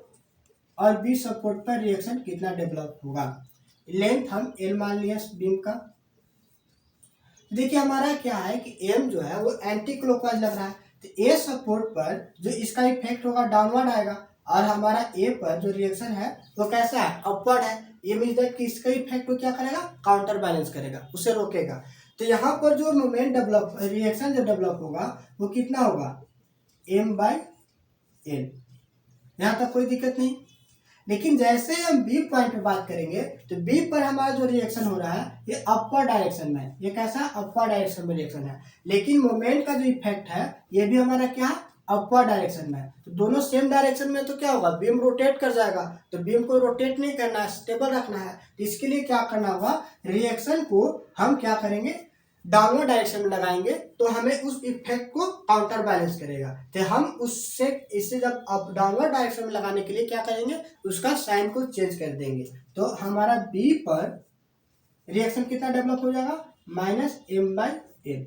और बी सपोर्ट पर रिएक्शन कितना डेवलप होगा, लेंथ हम l मान लिया बीम का। देखिए हमारा क्या है कि m जो है वो एंटी क्लॉकवाइज लग रहा है, तो ए सपोर्ट पर जो इसका इफेक्ट होगा डाउनवर्ड आएगा और हमारा ए पर जो रिएक्शन है वो कैसा है, अपवर्ड है। ये मीन्स दैट कि इसका इफेक्ट को क्या करेगा, काउंटर बैलेंस करेगा, उसे रोकेगा। तो यहाँ पर जो मोमेंट डेवलप, रिएक्शन जो डेवलप होगा वो कितना होगा, m/n। यहाँ तक कोई दिक्कत नहीं। लेकिन जैसे हम बी पॉइंट पे बात करेंगे तो बी पर हमारा जो रिएक्शन हो रहा है ये अपर डायरेक्शन में है, ये कैसा अपर डायरेक्शन में रिएक्शन है, लेकिन मोमेंट का जो इफेक्ट है ये भी हमारा क्या अपर डायरेक्शन में है। तो दोनों सेम डायरेक्शन में तो क्या होगा, बीम रोटेट कर जाएगा। तो बीम को रोटेट नहीं करना है, स्टेबल रखना है। तो इसके लिए क्या करना होगा, रिएक्शन को हम क्या करेंगे, डाउनवर्ड डायरेक्शन में लगाएंगे तो हमें उस इफेक्ट को काउंटर बैलेंस करेगा। तो हम उससे इससे जब अब डाउनवर्ड डायरेक्शन में लगाने के लिए क्या करेंगे, उसका साइन को चेंज कर देंगे। तो हमारा बी पर रिएक्शन कितना डेवलप हो जाएगा, -m/n।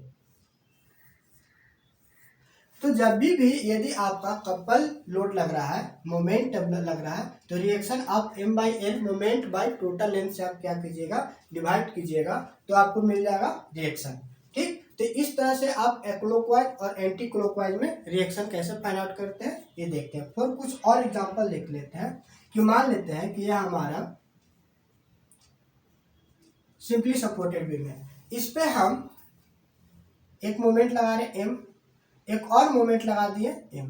तो जब भी यदि आपका कपल लोड लग रहा है, मोमेंट लग रहा है, तो रिएक्शन आप m/l moment by total length से आप क्या कीजिएगा, डिवाइड कीजिएगा, तो आपको मिल जाएगा रिएक्शन। ठीक, तो इस तरह से आप क्लॉकवाइज और एंटी क्लॉकवाइज में रिएक्शन कैसे फाइंड आउट करते हैं ये देखते हैं। फिर कुछ और एग्जांपल देख लेते हैं कि मान लेते हैं कि यह हमारा सिंपली सपोर्टेड बीम है, इस पे हम एक मोमेंट लगा रहे हैं m, एक और मोमेंट लगा दिए m।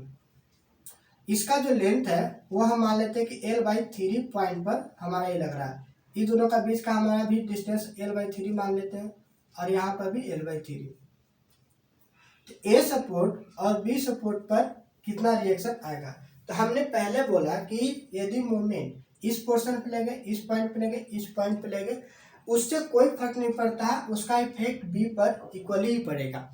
इसका जो लेंथ है वो हम मान लेते हैं कि l/3 पॉइंट पर हमारा ये लग रहा है। ये दोनों का बीच का हमारा भी डिस्टेंस l/3 मान लेते हैं और यहाँ पर भी l/3। तो ए सपोर्ट और बी सपोर्ट पर कितना रिएक्शन आएगा, तो हमने पहले बोला कि यदि मोमेंट इस पोर्शन पे लगे, इस पॉइंट पे लगे, इस पॉइंट पे लगे, उससे कोई फर्क नहीं पड़ता है, उसका इफेक्ट बी पर इक्वली ही पड़ेगा।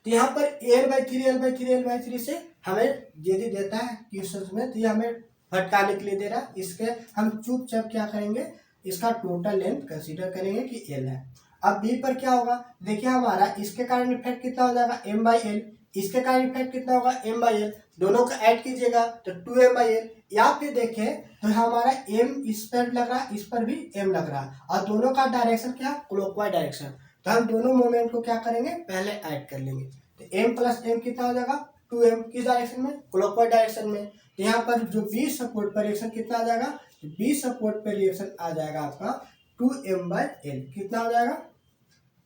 तो यहाँ पर l/3 से हमें यदि देता है क्वेश्चन में, तो ये हमें भटकाने के लिए दे रहा है, इसके हम चुपचाप क्या करेंगे, इसका टोटल लेंथ कंसीडर करेंगे कि l है। अब बी पर क्या होगा, देखिए हमारा इसके कारण इफेक्ट कितना हो जाएगा, m/l, इसके कारण इफेक्ट कितना होगा, m/l, दोनों का ऐड कीजिएगा तो 2m/l। या फिर देखें तो हमारा m इस पर लग रहा है, इस पर भी m लग रहा है और दोनों का डायरेक्शन क्या, क्लॉकवाइज डायरेक्शन। तो हम दोनों मोमेंट को क्या करेंगे, पहले ऐड कर लेंगे। तो m + m कितना हो जाएगा, 2m, किस डायरेक्शन में, क्लॉकवाइज डायरेक्शन में। तो यहाँ पर जो बी सपोर्ट पर रिएक्शन कितना आ जाएगा, बी सपोर्ट पर रिएक्शन आ जाएगा आपका 2m/l। कितना हो जाएगा,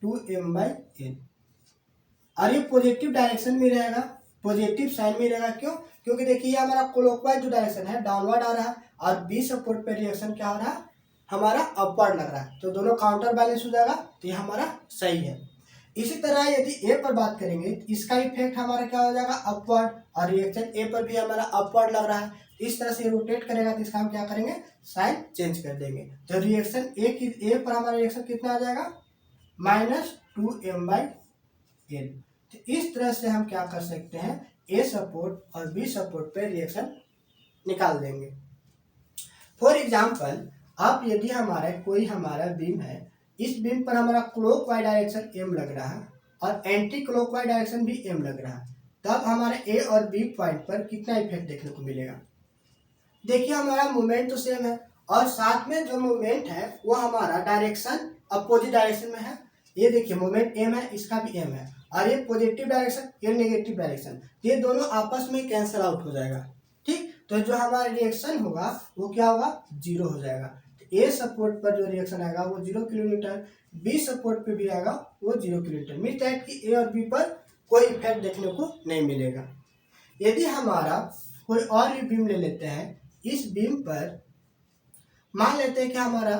2m/l। और ये पॉजिटिव डायरेक्शन में रहेगा, पॉजिटिव साइन में रहेगा। क्यों, क्योंकि देखिए ये हमारा क्लॉकवाइज जो डायरेक्शन है डाउनवर्ड आ रहा है और बी सपोर्ट पे रिएक्शन क्या हो रहा है, हमारा अपवर्ड लग रहा है। तो दोनों काउंटर बैलेंस हो जाएगा, तो ये हमारा सही है। इसी तरह यदि ए पर बात करेंगे तो इसका इफेक्ट हमारा क्या हो जाएगा, अपवर्ड, और रिएक्शन ए पर भी हमारा अपवर्ड लग रहा है। इस तरह से रोटेट करेगा तो इसका हम क्या करेंगे, साइन चेंज कर देंगे। तो रिएक्शन ए पर हमारा रिएक्शन कितना आ जाएगा, -2m/l। तो इस तरह से हम क्या कर सकते हैं, ए सपोर्ट और बी सपोर्ट पे रिएक्शन निकाल देंगे। फॉर एग्जाम्पल, आप यदि हमारा बीम है, इस बीम पर हमारा क्लॉकवाइज डायरेक्शन m लग रहा है और एंटी क्लॉकवाइज डायरेक्शन भी m लग रहा है, तब हमारे ए और बी पॉइंट पर कितना इफेक्ट देखने को मिलेगा। देखिए हमारा मोमेंट तो सेम है और साथ में जो मोमेंट है वो हमारा डायरेक्शन अपोजिट डायरेक्शन में है। ये देखिए मोमेंट एम है, इसका भी एम है, और ये पॉजिटिव डायरेक्शन, ये नेगेटिव डायरेक्शन, ये दोनों आपस में कैंसिल आउट हो जाएगा। ठीक, तो जो हमारा रिएक्शन होगा वो क्या होगा, जीरो हो जाएगा। तो ए सपोर्ट पर जो रिएक्शन आएगा वो 0 किलोमीटर, बी सपोर्ट पे भी आएगा वो 0 किलोमीटर। मीन्स दैट कि ए और बी पर कोई इफेक्ट देखने को नहीं मिलेगा। यदि हमारा कोई और भी बीम ले लेते हैं, इस बीम पर मान लेते हैं कि हमारा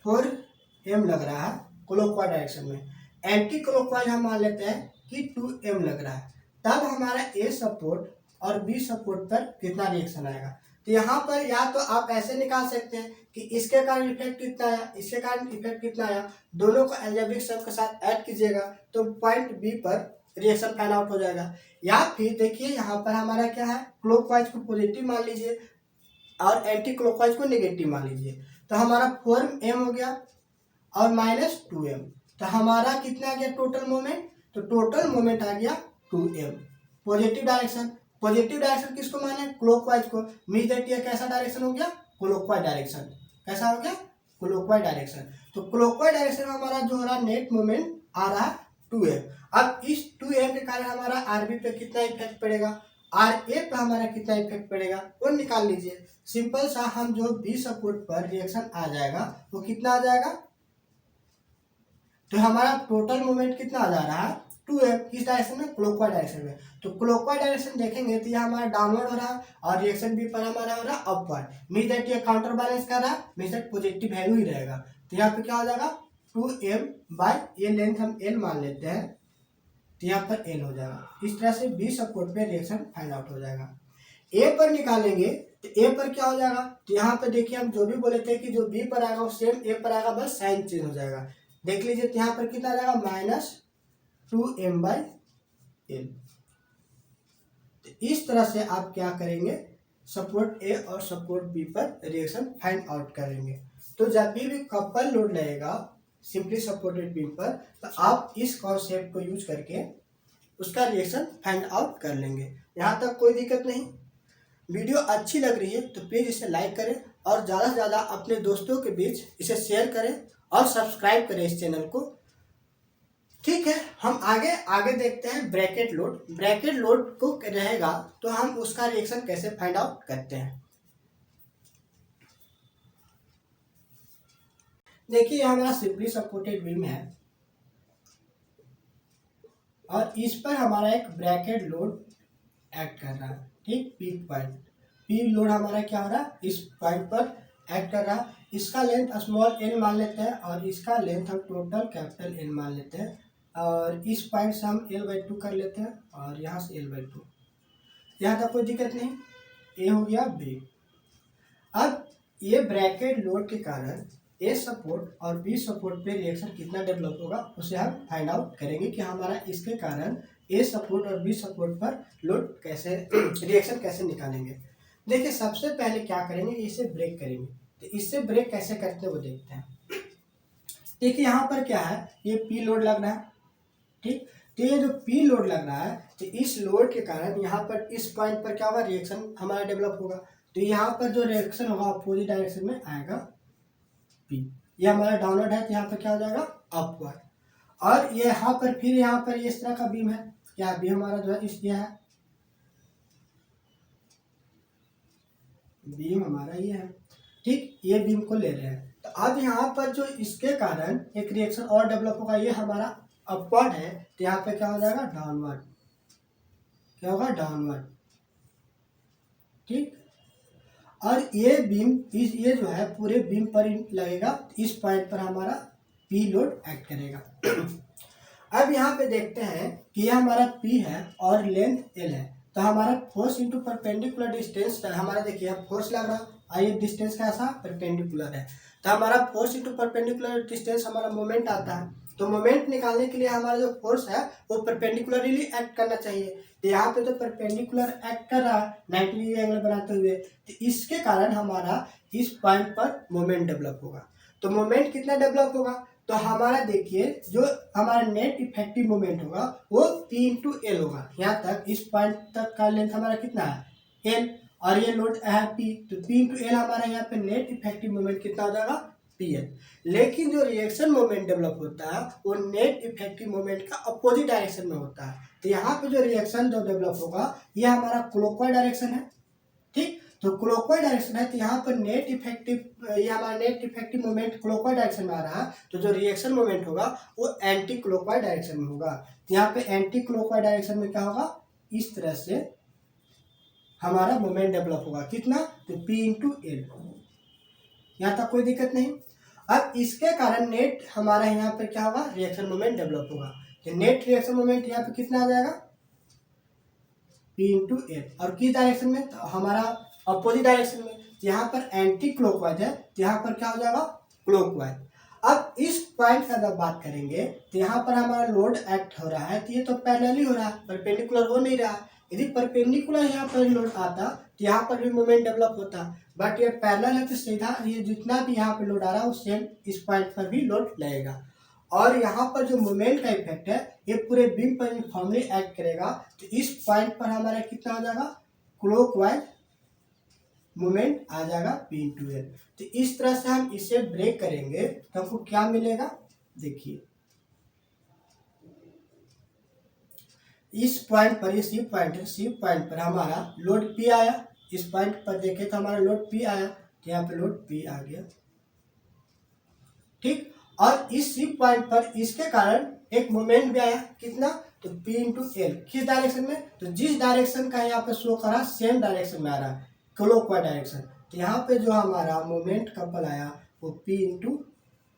4m लग रहा है क्लॉकवाइज डायरेक्शन में, एंटी क्लॉकवाइज हम मान लेते हैं कि 2m लग रहा है, तब हमारा ए सपोर्ट और बी सपोर्ट पर कितना रिएक्शन आएगा। तो यहाँ पर या तो आप ऐसे निकाल सकते हैं कि इसके कारण इफेक्ट कितना आया, इसके कारण इफेक्ट कितना आया, दोनों को अलजेब्रिक सम के साथ ऐड कीजिएगा तो पॉइंट बी पर रिएक्शन फाइंड आउट हो जाएगा। या फिर देखिए यहाँ पर हमारा क्या है, क्लॉकवाइज को पॉजिटिव मान लीजिए और एंटी क्लॉकवाइज को नेगेटिव मान लीजिए, तो हमारा 4m हो गया और -2m, तो हमारा कितना आ गया टोटल मोमेंट, तो टोटल मोमेंट आ गया 2m। Positive direction, positive direction किसको माने, क्लॉकवाइज को। मीन दैट ये कैसा डायरेक्शन हो गया, क्लॉकवाइज डायरेक्शन। कैसा हो गया, क्लॉकवाइज डायरेक्शन। तो क्लॉकवाइज डायरेक्शन में हमारा जो हो रहा नेट मोमेंट आ रहा है 2m। अब इस 2m के कारण हमारा आरबी पे कितना इफेक्ट पड़ेगा, आर ए पे हमारा कितना इफेक्ट पड़ेगा वो निकाल लीजिए। सिंपल सा हम जो बी सपोर्ट पर रिएक्शन आ जाएगा वो कितना आ जाएगा, तो हमारा टोटल मोमेंट कितना आ जा रहा है 2m, किस डायरेक्शन में, क्लॉकवाइज डायरेक्शन में। तो क्लॉकवाइज डायरेक्शन देखेंगे तो ये हमारा डाउनवर्ड हो रहा है और रिएक्शन बी पर हमारा हो रहा है अपवर्ड। मीन दैट ये काउंटर बैलेंस कर रहा है, मीन दैट पॉजिटिव वैल्यू ही रहेगा। तो यहाँ पे क्या हो जाएगा 2m बाय ये लेंथ हम l मान लेते हैं, तो यहाँ पर l हो जाएगा। इस तरह से बी सपोर्ट पे रिएक्शन फाइंड आउट हो जाएगा। ए पर निकालेंगे तो ए पर क्या हो जाएगा, तो यहाँ पे देखिए हम जो भी बोले थे कि जो बी पर आएगा वो सेम ए पर आएगा, बस साइन चेंज हो जाएगा। देख लीजिए तो यहाँ पर कितना आ जाएगा -2m/l। तो इस तरह से आप क्या करेंगे, सपोर्ट ए और सपोर्ट बी पर रिएक्शन फाइंड आउट करेंगे। तो जब भी कपल लोड लगेगा सिंपली सपोर्टेड बीम पर, तो आप इस कॉन्सेप्ट को यूज करके उसका रिएक्शन फाइंड आउट कर लेंगे। यहाँ तक कोई दिक्कत नहीं। वीडियो अच्छी लग रही है तो प्लीज़ इसे लाइक करें और ज़्यादा से ज़्यादा अपने दोस्तों के बीच इसे शेयर करें और सब्सक्राइब करें इस चैनल को। ठीक है, हम आगे देखते हैं ब्रैकेट लोड। ब्रैकेट लोड को रहेगा तो हम उसका रिएक्शन कैसे फाइंड आउट करते हैं। देखिए हमारा सिंपली सपोर्टेड बीम है और इस पर हमारा एक ब्रैकेट लोड एक्ट कर रहा है। ठीक, पीक पॉइंट, पी लोड हमारा क्या हो रहा है, इस पॉइंट पर एक्ट कर रहा है। इसका लेंथ स्मॉल n मान लेते हैं और इसका लेंथ हम टोटल कैपिटल N मान लेते हैं और इस पॉइंट से हम l/2 कर लेते हैं और यहाँ से l/2। यहाँ तक कोई दिक्कत नहीं। ए हो गया बी। अब ये ब्रैकेट लोड के कारण ए सपोर्ट और बी सपोर्ट पे रिएक्शन कितना डेवलप होगा उसे हम फाइंड आउट करेंगे कि हमारा इसके कारण ए सपोर्ट और बी सपोर्ट पर लोड कैसे रिएक्शन कैसे निकालेंगे। देखिए सबसे पहले क्या करेंगे, इसे ब्रेक करेंगे। तो इससे ब्रेक कैसे करते हैं वो देखते हैं। देखिए यहाँ पर क्या है, ये पी लोड लग रहा है। ठीक, तो ये जो पी लोड लग रहा है तो इस लोड के कारण यहाँ पर इस पॉइंट पर क्या होगा, रिएक्शन हमारा डेवलप होगा। तो यहाँ पर जो रिएक्शन होगा अपोजिट डायरेक्शन में आएगा पी। ये हमारा डाउनवर्ड है तो यहाँ पर क्या हो जाएगा अपवर्ड। और ये यहाँ पर फिर यहाँ पर इस तरह का बीम है, क्या बीम हमारा जो है इस ये है, बीम हमारा ये है। ठीक, ये बीम को ले रहे हैं। तो अब यहाँ पर जो इसके कारण एक रिएक्शन और डेवलप होगा, ये हमारा अपवर्ड है तो यहाँ पे क्या हो जाएगा डाउनवर्ड। क्या होगा, डाउनवर्ड। ठीक, और ये बीम ये जो है पूरे बीम पर लगेगा, इस पॉइंट पर हमारा पी लोड एक्ट करेगा। अब यहाँ पे देखते हैं कि यह हमारा पी है और लेंथ एल है, तो हमारा फोर्स इंटू परपेंडिकुलर डिस्टेंस हमारा देखिए फोर्स लग रहा है, ये डिस्टेंस कैसा परपेंडिकुलर है, तो हमारा फोर्स इंटू परपेंडिकुलर डिस्टेंस हमारा मोमेंट आता है। तो मोमेंट निकालने के लिए हमारा जो फोर्स है वो परपेंडिकुलरली एक्ट करना चाहिए। तो यहाँ पे तो परपेंडिकुलर एक्ट कर रहा है 90 डिग्री एंगल बनाते हुए, तो इसके कारण हमारा इस पॉइंट पर मोमेंट डेवलप होगा। तो मोमेंट कितना डेवलप होगा, तो हमारा देखिए जो हमारा नेट इफेक्टिव मोमेंट होगा वो P × L होगा। यहाँ तक इस पॉइंट तक का लेंथ हमारा कितना है L, और ये लोड है P, तो P इंटू एल हमारा यहाँ पे नेट इफेक्टिव मोमेंट कितना हो जाएगा PL। लेकिन जो रिएक्शन मोमेंट डेवलप होता है वो नेट इफेक्टिव मोमेंट का अपोजिट डायरेक्शन में होता है। तो यहाँ पे जो रिएक्शन जो डेवलप होगा ये हमारा क्लॉकवाइज डायरेक्शन है, ठीक। तो क्लॉकवाइज डायरेक्शन है तो यहाँ पर नेट इफेक्टिव, ये हमारा net effective moment clockwise direction में आ रहा है, तो जो रिएक्शन मोमेंट होगा वो एंटी क्लॉकवाइज डायरेक्शन में होगा। तो यहाँ पे एंटी क्लॉकवाइज डायरेक्शन में क्या होगा, इस तरह से हमारा मोमेंट डेवलप होगा, कितना, तो P इंटू एल। यहाँ तक कोई दिक्कत नहीं। अब इसके कारण नेट हमारा यहाँ पर क्या होगा, रिएक्शन मोमेंट डेवलप होगा। तो नेट रिएक्शन मोमेंट यहाँ पे कितना आ जाएगा, P इंटू एल। और किस डायरेक्शन में, तो हमारा अपोजिट डायरेक्शन में। यहाँ पर एंटी क्लॉकवाइज है तो यहाँ पर क्या हो जाएगा, क्लॉकवाइज। अब इस पॉइंट का जब बात करेंगे तो यहाँ पर हमारा लोड एक्ट हो रहा है, तो ये तो पैरेलली हो रहा है, परपेंडिकुलर हो नहीं रहा है। यदि परपेंडिकुलर यहाँ पर लोड आता तो यहाँ पर भी मोमेंट डेवलप होता, बट ये पैरेलल है तो सीधा ये जितना भी यहाँ पे लोड आ रहा है वो सेम इस पॉइंट पर भी लोड लगेगा। और यहाँ पर जो मोमेंट का इफेक्ट है ये पूरे बीम पर यूनिफॉर्मली एक्ट करेगा। तो इस पॉइंट पर हमारा कितना आ जाएगा, क्लॉकवाइज मोमेंट आ जाएगा P इंटू एल। तो इस तरह से हम इसे ब्रेक करेंगे तो हमको क्या मिलेगा, देखिए इस पॉइंट पर, ये सी पॉइंट है, सी पॉइंट पर हमारा लोड P आया। इस पॉइंट पर देखें तो हमारा लोड P आया, तो यहाँ पे लोड P आ गया, ठीक। और इस सी पॉइंट पर इसके कारण एक मोमेंट भी आया, कितना, तो P इंटू एल। किस डायरेक्शन में, तो जिस डायरेक्शन का यहाँ पे शो करा सेम डायरेक्शन में आ रहा है, क्लॉकवाइज डायरेक्शन। तो यहाँ पे जो हमारा मोमेंट कपल आया वो P इंटू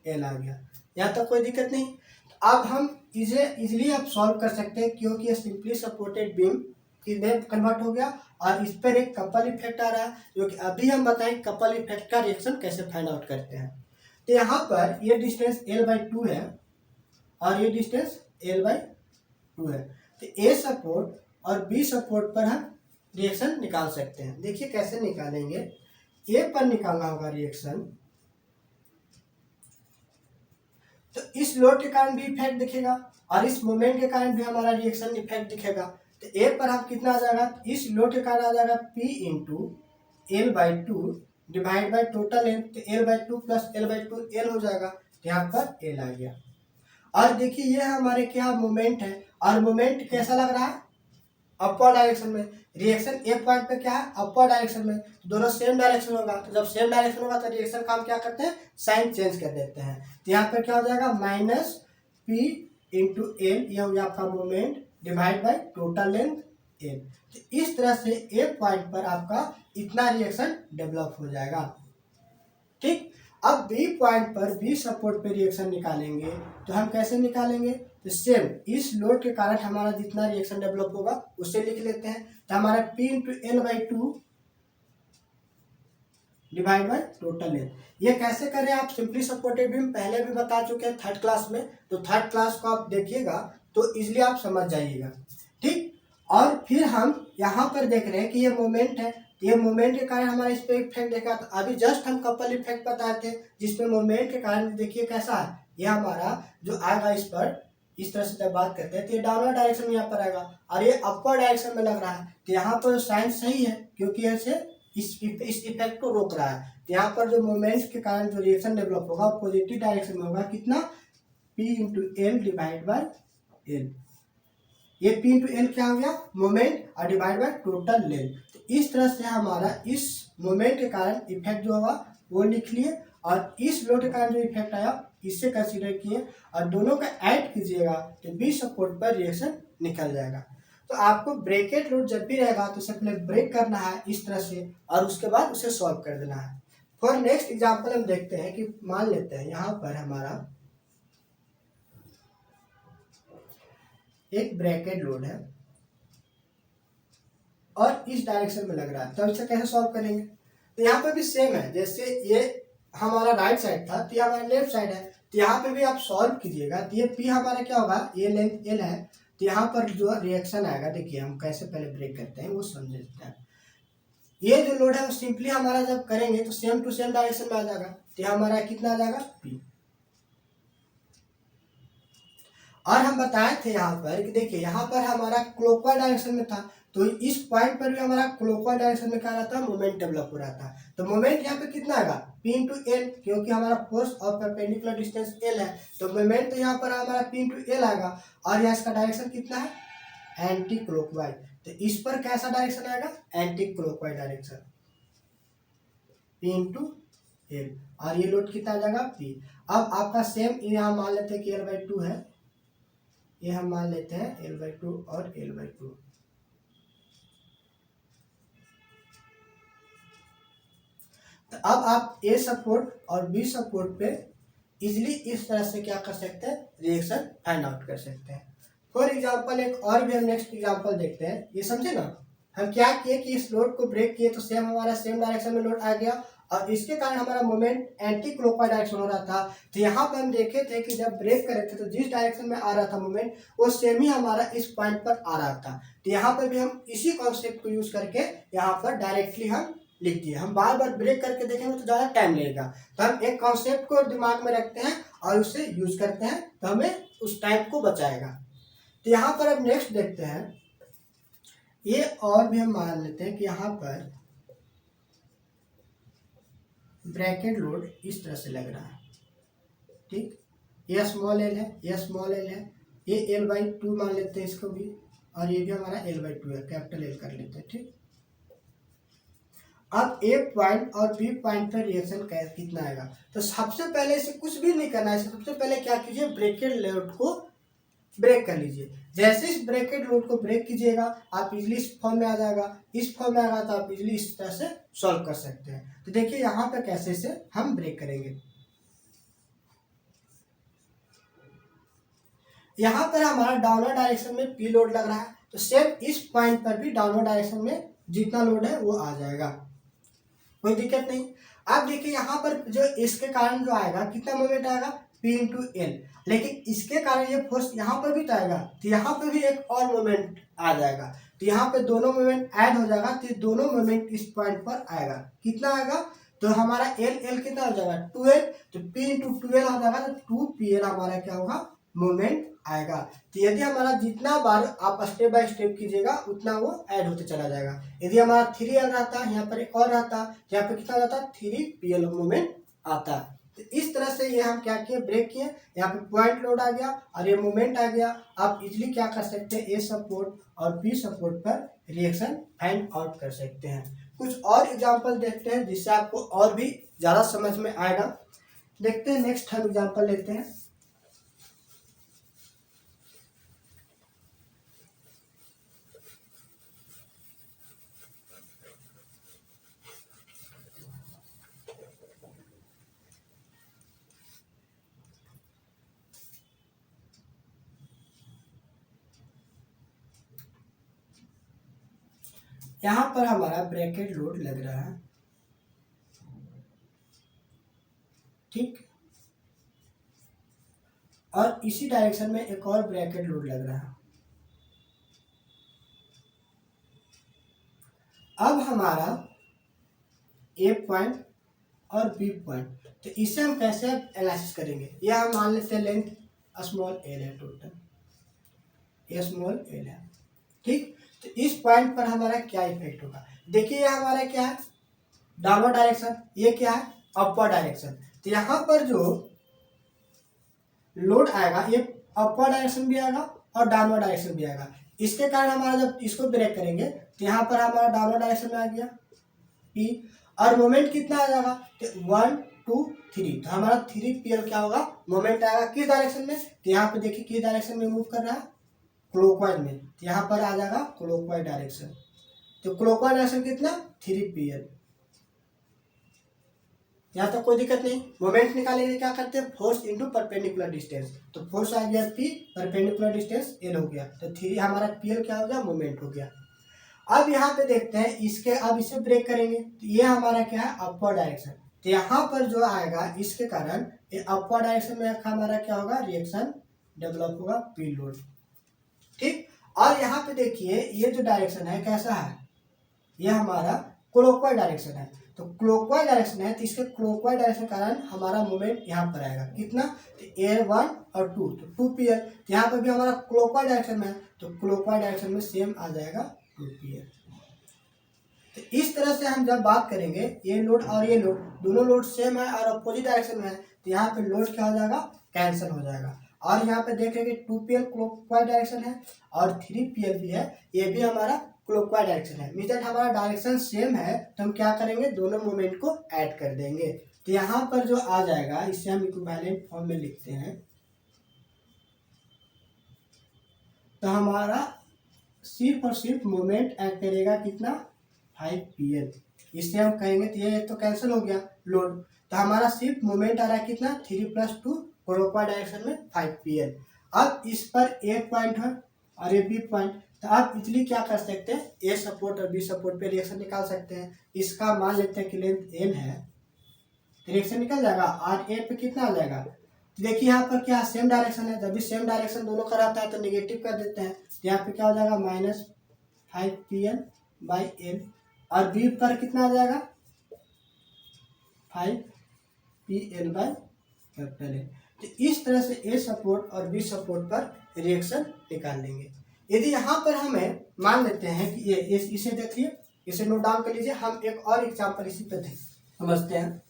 एल आ गया। यहाँ तक कोई दिक्कत नहीं। तो अब हम इसे इजिली आप सॉल्व कर सकते हैं क्योंकि ये सिंपली सपोर्टेड बीम में कन्वर्ट हो गया और इस पर एक कपल इफेक्ट आ रहा है, जो कि अभी हम बताएं कपल इफेक्ट का रिएक्शन कैसे फाइंड आउट करते हैं। तो यहाँ पर ये डिस्टेंस L/2 है और ये डिस्टेंस L/2 है। तो A सपोर्ट और B सपोर्ट पर हम रिएक्शन निकाल सकते हैं। देखिए कैसे निकालेंगे, A पर निकालना होगा रिएक्शन, तो इस लोड के कारण भी इफेक्ट दिखेगा और इस मोमेंट के कारण भी हमारा रिएक्शन इफेक्ट दिखेगा। तो A पर हम कितना आ जाएगा, इस लोड के कारण आ जाएगा P into L/2 divide by total length. तो L/2 प्लस L/2 L हो जाएगा, तो यहाँ पर L आ गया। और देखिए ये हमारे क्या मोमेंट है, और मोमेंट कैसा लग रहा है, अपर डायरेक्शन में। रिएक्शन एक पॉइंट पे क्या है, अपर डायरेक्शन में, तो दोनों सेम डायरेक्शन होगा। तो जब सेम डायरेक्शन होगा तो रिएक्शन का हम क्या करते हैं, साइन चेंज कर देते हैं। तो यहाँ पर क्या हो जाएगा, माइनस P इंटू एल, यह हो गया आपका moment, divide by total length L. तो इस तरह से एक पॉइंट पर आपका इतना रिएक्शन डेवलप हो जाएगा, ठीक। अब बी पॉइंट पर बी सपोर्ट पे रिएक्शन निकालेंगे तो हम कैसे निकालेंगे, तो सेम इस लोड के कारण हमारा जितना रिएक्शन डेवलप होगा उसे लिख लेते हैं। तो हमारा P into L/2 divide by total length. ये कैसे करें, आप सिंपली सपोर्टेड बीम पहले भी बता चुके हैं थर्ड क्लास में, तो थर्ड क्लास को आप देखिएगा तो इजिली आप समझ जाइएगा, ठीक। और फिर हम यहाँ पर देख रहे हैं कि ये मोमेंट है, ये मोमेंट के कारण हमारा इस पर इफेक्ट देखा। तो अभी जस्ट हम कपल इफेक्ट बताए थे जिसमें मोमेंट के कारण देखिए कैसा है, ये हमारा जो आएगा इस पर, इस तरह से जब बात करते हैं तो ये डाउनवर्ड डायरेक्शन में यहाँ पर आएगा और ये अपर डायरेक्शन में लग रहा है। तो यहाँ पर साइन सही है क्योंकि ऐसे इस इफेक्ट को रोक रहा है। तो यहाँ पर जो मोमेंट के कारण जो रिएक्शन डेवलप होगा पॉजिटिव डायरेक्शन में होगा, कितना, P into L divide by L. ये P इंटू एल क्या हो गया, मोमेंट, और डिवाइड बाई टोटल लेंथ। तो इस तरह से हमारा इस मोमेंट के कारण इफेक्ट जो होगा वो लिख लिए और इस लोड के कारण जो इफेक्ट आया इससे कंसीडर किए और दोनों का ऐड कीजिएगा तो बी सपोर्ट पर रिएक्शन निकल जाएगा। तो आपको ब्रेकेट लोड जब भी रहेगा तो उसे पहले ब्रेक करना है इस तरह से और उसके बाद उसे सॉल्व कर देना है। फॉर नेक्स्ट एग्जाम्पल हम देखते हैं कि मान लेते हैं यहाँ पर हमारा एक ब्रैकेट लोड है और इस डायरेक्शन में लग रहा है, तो इसे कैसे सॉल्व करेंगे। तो यहाँ पे भी सेम है, जैसे ये हमारा राइट साइड था तो ये हमारा लेफ्ट साइड है, तो यहाँ पे भी आप सॉल्व कीजिएगा। तो ये P हमारा क्या होगा, ये लेंथ L है, तो यहाँ पर जो रिएक्शन आएगा, देखिए हम कैसे पहले ब्रेक करते हैं वो समझ लेते हैं। ये जो लोड है वो सिंपली हमारा जब करेंगे तो सेम टू सेम डायरेक्शन में आ जाएगा, तो हमारा कितना आ जाएगा, P। और हम बताए थे यहाँ पर कि देखिए यहाँ पर हमारा क्लॉकवाइज डायरेक्शन में था, तो इस पॉइंट पर भी हमारा क्लॉकवाइज डायरेक्शन में क्या रहता है, मोमेंट डेवलप हो रहा था। तो मोमेंट यहाँ पे कितना आएगा, P इंटू एल, क्योंकि हमारा फोर्स और परपेंडिकुलर डिस्टेंस एल है, तो मोमेंट तो यहाँ पर हमारा P इंटू एल आएगा। और यहाँ इसका डायरेक्शन कितना है, एंटी क्लॉकवाइज। तो इस पर कैसा डायरेक्शन आएगा, anti clockwise direction, P into L. और ये लोड कितना आ जाएगा, P। अब आपका सेम यहाँ मान लेते हैं कि L/2 है, ये हम मान लेते हैं L/2 और L/2। तो अब आप ए सपोर्ट और बी सपोर्ट पे इजिली इस तरह से क्या कर सकते हैं, रिएक्शन फाइंड आउट कर सकते हैं। फॉर एग्जांपल एक और भी हम नेक्स्ट एग्जांपल देखते हैं। ये समझे ना, हम क्या किए कि इस लोड को ब्रेक किए तो सेम हमारा सेम डायरेक्शन में लोड आ गया और इसके कारण हमारा मोमेंट एंटी क्लॉकवाइज डायरेक्शन हो रहा था। तो यहाँ पे हम देखे थे कि जब ब्रेक करे थे तो जिस डायरेक्शन में आ रहा था मोमेंट वो सेम ही हमारा इस पॉइंट पर आ रहा था। तो यहाँ पर भी हम इसी कॉन्सेप्ट को यूज करके यहाँ पर डायरेक्टली हम लिख दिए। हम बार बार ब्रेक करके देखेंगे तो ज़्यादा टाइम लगेगा, तो हम एक कॉन्सेप्ट को दिमाग में रखते हैं और उसे यूज करते हैं, तो हमें उस टाइम को बचाएगा। तो यहाँ पर अब नेक्स्ट देखते हैं, ये और भी हम मान लेते हैं कि यहाँ पर ब्रैकेट लोड इस तरह से लग रहा है, ठीक। ये स्मॉल एल है, ये स्मॉल एल है, ये L/2 मान लेते हैं इसको भी, और ये भी हमारा L/2 है, कैपिटल एल कर लेते हैं, ठीक। अब ए पॉइंट और बी पॉइंट पर रिएक्शन कितना आएगा, तो सबसे पहले इसे कुछ भी नहीं करना है। सबसे पहले क्या कीजिए, ब्रैकेट लोड को ब्रेक कर लीजिए। जैसे इस ब्रैकेट लोड को ब्रेक कीजिएगा आप इजिली इस फॉर्म में आ जाएगा, इस फॉर्म में आएगा तो आप इजिली इस तरह से सॉल्व कर सकते हैं। तो देखिए यहाँ पे कैसे इसे हम ब्रेक करेंगे। यहाँ पर हमारा डाउनवर्ड डायरेक्शन में पी लोड लग रहा है, तो सेम इस पॉइंट पर भी डाउनवर्ड डायरेक्शन में जितना लोड है वो आ जाएगा, कोई दिक्कत नहीं। अब देखिए यहाँ पर जो इसके कारण जो आएगा कितना मोमेंट आएगा, P इंटू एल, लेकिन इसके कारण ये फोर्स यहाँ पर भी तो आएगा, तो यहाँ पर भी एक और मोमेंट आ जाएगा। तो यहाँ पे दोनों मोमेंट ऐड हो जाएगा, तो दोनों मोमेंट इस पॉइंट पर आएगा। कितना आएगा, तो हमारा एल कितना हो जाएगा, 2L, तो P इंटू 2L हो जाएगा, तो 2PL हमारा क्या होगा, मोमेंट आएगा। तो यदि हमारा जितना बार आप स्टेप बाय स्टेप कीजिएगा उतना वो ऐड होते चला जाएगा। यदि हमारा 3L रहता, यहाँ पर एक और रहता, यहाँ पर कितना रहता, 3PL मोमेंट आता। तो इस तरह से ये हम क्या किए, ब्रेक किए, यहाँ पे पॉइंट लोड आ गया और ये मोमेंट आ गया। आप इजिली क्या कर सकते हैं, ए सपोर्ट और बी सपोर्ट पर रिएक्शन फाइंड आउट कर सकते हैं। कुछ और एग्जाम्पल देखते हैं जिससे आपको और भी ज़्यादा समझ में आएगा। देखते हैं नेक्स्ट हम एग्जाम्पल लेते हैं। यहाँ पर हमारा ब्रैकेट लोड लग रहा है, ठीक, और इसी डायरेक्शन में एक और ब्रैकेट लोड लग रहा है। अब हमारा ए पॉइंट और बी पॉइंट, तो इसे हम कैसे एनालिसिस करेंगे। यह हम मान लेते हैं लेंथ स्मॉल एल है, टोटल ए स्मॉल एल है, ठीक। तो इस पॉइंट पर हमारा क्या इफेक्ट होगा, देखिए ये हमारा क्या है, डाउनवर्ड डायरेक्शन, ये क्या है, अपवर्ड डायरेक्शन। तो यहाँ पर जो लोड आएगा ये अपवर्ड डायरेक्शन भी आएगा और डाउनवर्ड डायरेक्शन भी आएगा। इसके कारण हमारा जब इसको ब्रेक करेंगे तो यहाँ पर हमारा डाउनवर्ड डायरेक्शन में आ गया P, और मोमेंट कितना आ जाएगा, 1 2 3, तो हमारा 3PL क्या होगा, मोमेंट आएगा किस डायरेक्शन में, तो यहाँ पे देखिए किस डायरेक्शन में मूव कर रहा है, क्लॉकवाइज में, तो यहाँ पर आ जाएगा क्लॉकवाइज डायरेक्शन। तो क्लॉकवाइज डायरेक्शन कितना, 3PL। यहाँ तक कोई दिक्कत नहीं। मोमेंट निकालेंगे क्या करते हैं, फोर्स इनटू परपेंडिकुलर डिस्टेंस, तो फोर्स आ गया P, परपेंडिकुलर डिस्टेंस L हो गया, तो 3 हमारा PL क्या हो गया, मोमेंट हो गया। अब यहाँ पे देखते हैं इसके, अब इसे ब्रेक करेंगे तो ये हमारा क्या है, अपवर्ड डायरेक्शन। तो यहाँ पर जो आएगा इसके कारण ये अपवर्ड डायरेक्शन में हमारा क्या होगा, रिएक्शन डेवलप होगा, पी लोड, ठीक। और यहाँ पे देखिए ये जो डायरेक्शन है कैसा है, ये हमारा क्लॉकवाइज डायरेक्शन है। तो क्लॉकवाइज डायरेक्शन है तो इसके क्लॉकवाइज डायरेक्शन के कारण हमारा मूवमेंट यहाँ पर आएगा कितना, तो A1 और 2, तो 2PL। यहाँ पर भी हमारा क्लॉकवाइज डायरेक्शन में है तो क्लॉकवाइज डायरेक्शन में सेम आ जाएगा 2pl। तो इस तरह से हम जब बात करेंगे ये लोड और ये लोड दोनों लोड सेम है और अपोजिट डायरेक्शन में है, तो यहाँ पे लोड क्या हो जाएगा, कैंसिल हो जाएगा। और यहाँ पे देख रहे हैं कि 2pl क्लॉकवाइज डायरेक्शन है और 3pl भी है, ये भी हमारा क्लॉकवाइज डायरेक्शन है। मीन्स दैट हमारा डायरेक्शन सेम है, तो हम क्या करेंगे, दोनों मोमेंट को ऐड कर देंगे। तो यहाँ पर जो आ जाएगा इसे हम इक्विवेलेंट फॉर्म में लिखते हैं। तो हमारा सिर्फ और सिर्फ मोमेंट ऐड करेगा कितना, 5pl। इससे हम कहेंगे तो ये तो कैंसिल हो गया लोड, तो हमारा सिर्फ मोमेंट आ रहा है कितना, 3 + 2 क्लॉकवाइज डायरेक्शन में 5pl। अब इस पर ए पॉइंट है और ये बी पॉइंट, तो आप इजली क्या कर सकते हैं, ए सपोर्ट और बी सपोर्ट पे रिएक्शन निकाल सकते हैं। इसका मान लेते हैं कि लेंथ एल है, रिएक्शन निकल जाएगा। और ए पे कितना आ जाएगा, तो देखिए यहाँ पर क्या सेम डायरेक्शन है, जब भी सेम डायरेक्शन दोनों का रहता है तो निगेटिव कर देते हैं, तो यहाँ पे क्या हो जाएगा -5pl/l। और बी पर कितना आ जाएगा 5pl/L। तो इस तरह से ए सपोर्ट और बी सपोर्ट पर रिएक्शन निकाल लेंगे। यदि यहाँ पर हमें मान लेते हैं कि ये इसे देखिए, इसे नोट डाउन कर लीजिए। हम एक और एग्जाम्पल इसी पे समझते हैं।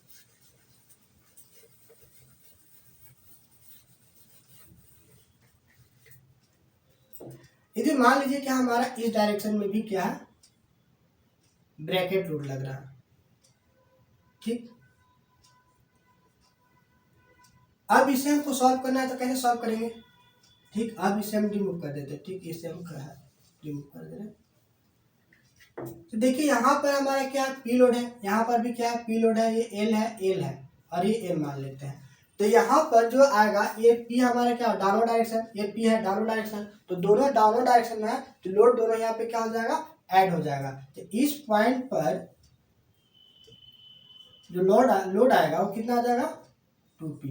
यदि मान लीजिए कि हमारा इस डायरेक्शन में भी क्या है, ब्रैकेट लोड लग रहा है, ठीक। अब इसे हमको सॉल्व करना है, तो कैसे सॉल्व करेंगे, ठीक। अब इसे हम रिमूव कर देते हैं, ठीक, इसे हम रिमूव कर दे रहे हैं। तो देखिए यहाँ पर हमारा क्या पी लोड है, यहाँ पर भी क्या है पी लोड है, ये एल है और ये एल मान लेते हैं। तो यहाँ पर जो आएगा ये पी हमारा क्या डाउनवर्ड डायरेक्शन, ये पी है डाउनवर्ड डायरेक्शन, तो दोनों डाउनवर्ड डायरेक्शन में है, तो लोड दोनों यहाँ पे क्या हो जाएगा, ऐड हो जाएगा। तो इस पॉइंट पर जो लोड आएगा वो कितना आ जाएगा, 2p।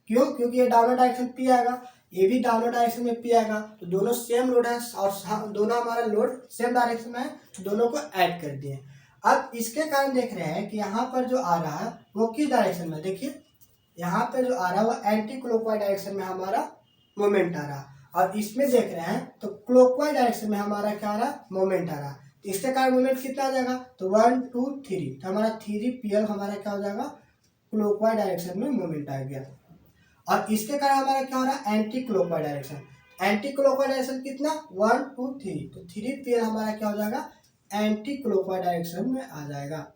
क्यों, क्योंकि ये डाउनवर्ड डायरेक्शन पी आएगा, ये भी डाउनवर्ड डायरेक्शन में पी आएगा, तो दोनों सेम लोड है और दोनों हमारा लोड सेम डायरेक्शन में है, तो दोनों को ऐड कर दिए। अब इसके कारण देख रहे हैं कि यहाँ पर जो आ रहा है वो किस डायरेक्शन में, देखिए यहाँ पे जो आ रहा है वो एंटी क्लॉकवाइज डायरेक्शन में हमारा मोमेंट आ रहा है, और इसमें देख रहे हैं तो क्लॉकवाइज डायरेक्शन में हमारा क्या आ रहा है, मोमेंट आ रहा है। तो इसके कारण मोमेंट कितना आ जाएगा, तो 1 2 3, तो हमारा 3pl हमारा क्या हो जाएगा, क्लॉकवाइज डायरेक्शन में मोमेंट आ गया। और इसके कारण हमारा क्या हो रहा है, anti clockwise direction. Anti clockwise direction कितना, 1 2 3, तो 3pl हमारा क्या हो जाएगा, एंटी क्लॉकवाइज डायरेक्शन में आ जाएगा।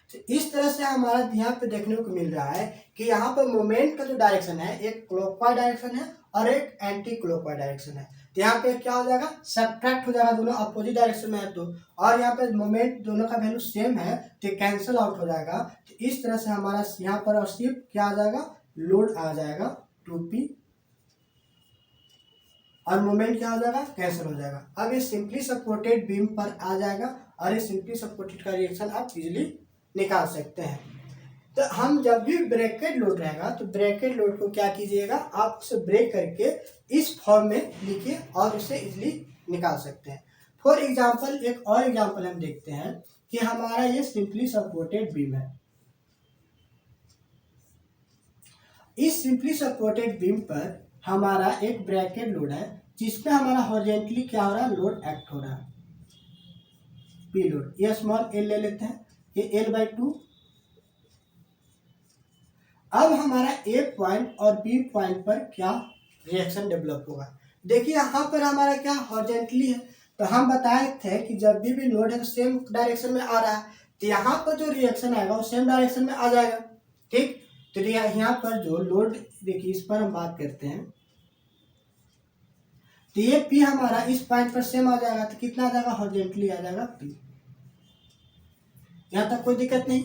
तो इस तरह से हमारा यहाँ पे देखने को मिल रहा है कि यहाँ पर मोमेंट का जो डायरेक्शन है एक क्लॉकवाइज डायरेक्शन है और एक एंटी क्लॉकवाइज डायरेक्शन है। तो यहाँ पे क्या हो जाएगा, सब्ट्रैक्ट हो जाएगा, दोनों अपोजिट डायरेक्शन में है तो, और यहाँ पे मोमेंट दोनों का वैल्यू सेम है तो कैंसिल आउट हो जाएगा। तो इस तरह से हमारा यहाँ पर और सिर्फ क्या आ जाएगा, लोड आ जाएगा 2p और मोमेंट क्या हो जाएगा, कैंसिल हो जाएगा। अब ये सिंपली सपोर्टेड बीम पर आ जाएगा और ये सिंपली सपोर्टेड का रिएक्शन आप इजीली निकाल सकते हैं। तो हम जब भी ब्रैकेट लोड रहेगा तो ब्रैकेट लोड को क्या कीजिएगा, आप उसे ब्रेक करके इस फॉर्म में लिखिए और उसे इजीली निकाल सकते हैं। फॉर एग्जांपल एक और एग्जांपल हम देखते हैं कि हमारा ये सिंपली सपोर्टेड बीम है। इस सिंपली सपोर्टेड बीम पर हमारा एक ब्रैकेट लोड है जिसमें हमारा हॉरिजॉन्टली क्या हो रहा है, लोड एक्ट हो रहा है, पी लोड। ये स्मॉल एल ले लेते हैं, ये l/2। अब हमारा ए पॉइंट और बी पॉइंट पर क्या रिएक्शन डेवलप होगा, देखिए यहाँ पर हमारा क्या हॉरिजॉन्टली है, तो हम बताए थे कि जब भी लोड है तो सेम डायरेक्शन में आ रहा है, तो यहाँ पर जो रिएक्शन आएगा वो सेम डायरेक्शन में आ जाएगा, ठीक। तो यहाँ पर जो लोड, देखिए इस पर हम बात करते हैं, तो ये पी हमारा इस पॉइंट पर सेम आ जाएगा, तो कितना आ जाएगा, हॉरिजॉन्टली आ जाएगा पी। यहाँ तक कोई दिक्कत नहीं।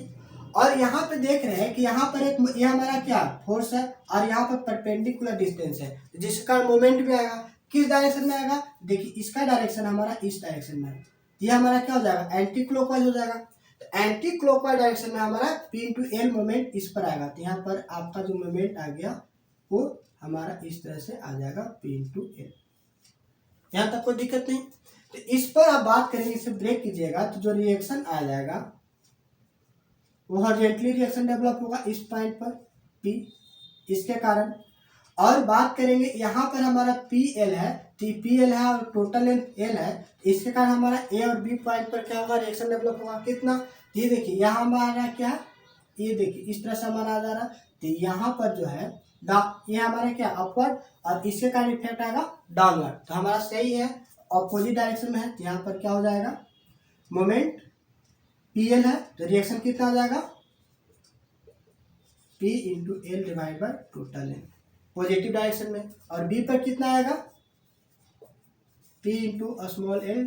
और यहाँ पे देख रहे हैं कि यहाँ पर एक ये हमारा क्या फोर्स है और यहाँ पर परपेंडिकुलर डिस्टेंस है, जिसका मोमेंट भी आएगा किस डायरेक्शन में आएगा, देखिए इसका डायरेक्शन हमारा इस डायरेक्शन में है, ये हमारा क्या हो जाएगा, एंटी क्लॉकवाइज हो जाएगा। तो एंटी क्लॉकवाइज डायरेक्शन में हमारा P/L मोमेंट इस पर आएगा, तो यहाँ पर आपका जो मोमेंट आ गया वो हमारा इस तरह से आ जाएगा P/L। यहाँ तक कोई दिक्कत नहीं। तो इस पर आप बात करेंगे, इसे ब्रेक कीजिएगा तो जो रिएक्शन आ जाएगा वो हॉरिजॉन्टली रिएक्शन डेवलप होगा इस पॉइंट पर P, इसके कारण। और बात करेंगे यहाँ पर हमारा पी एल है, पी एल है और टोटल लेंथ एल है, इसके कारण हमारा ए और बी पॉइंट पर क्या होगा, रिएक्शन डेवलप होगा कितना। ये देखिए यहाँ हमारा क्या, ये देखिए इस तरह से हमारा आ जा रहा, तो यहाँ पर जो है ये हमारा क्या अपवर्ड, और इसके कारण इफेक्ट आएगा डाउनवर्ड। तो हमारा सही है, ऑपोजिट डायरेक्शन में है, तो यहाँ पर क्या हो जाएगा, मोमेंट पी एल है तो रिएक्शन कितना आ जाएगा, P into L divide by total length positive direction में। और B पर कितना आएगा, P into small L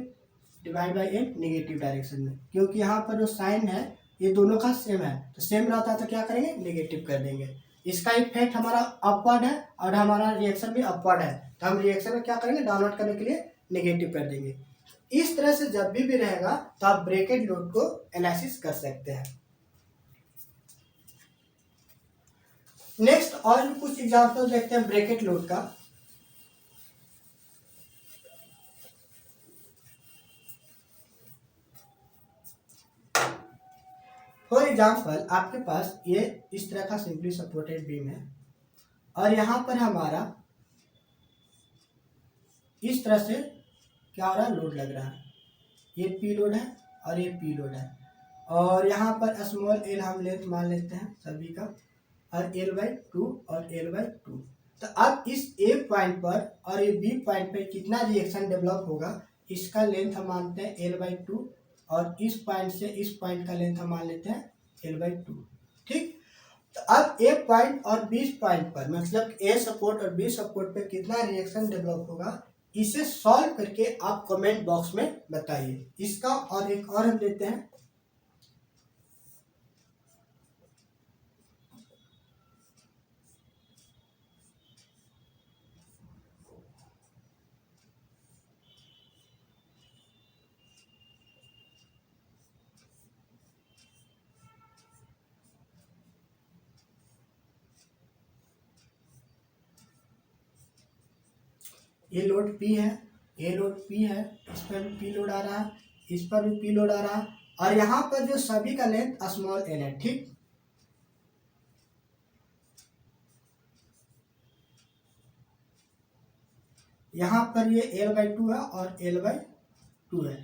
divide by L negative direction में, क्योंकि यहाँ पर जो साइन है ये दोनों का सेम है, तो सेम रहता है तो क्या करेंगे, नेगेटिव कर देंगे। इसका इफेक्ट हमारा अपवर्ड है और हमारा रिएक्शन भी अपवर्ड है, तो हम रिएक्शन में क्या करेंगे, डाउनवर्ड करने के लिए नेगेटिव कर देंगे। इस तरह से जब भी रहेगा तो आप ब्रैकेट लोड को एनालिसिस कर सकते हैं। नेक्स्ट और भी कुछ एग्जांपल देखते हैं ब्रैकेट लोड का। फॉर एग्जांपल आपके पास ये इस तरह का सिंपली सपोर्टेड बीम है और यहाँ पर हमारा इस तरह से क्या हो रहा है, लोड लग रहा है, ये पी लोड है और ये पी लोड है, और यहाँ पर स्मॉल एल हम लेंथ मान लेते हैं सभी का, और एल बाई टू और एल बाई टू। तो अब इस ए पॉइंट पर और ये बी पॉइंट पर कितना रिएक्शन डेवलप होगा, इसका लेंथ हम मानते हैं एल बाई टू, और इस पॉइंट से इस पॉइंट का लेंथ हम मान लेते हैं एल बाई टू। ठीक, तो अब ए पॉइंट और बी पॉइंट पर मतलब ए सपोर्ट और बी सपोर्ट पर कितना रिएक्शन डेवलप होगा, इसे सॉल्व करके आप कमेंट बॉक्स में बताइए। इसका और एक और हम लेते हैं, ये लोड P है, ये लोड P है, इस पर भी P लोड आ रहा है, इस पर भी P लोड आ रहा है, और यहाँ पर जो सभी का लेंथ स्मॉल एल है। ठीक, यहाँ पर ये एल बाई टू है और एल बाई टू है।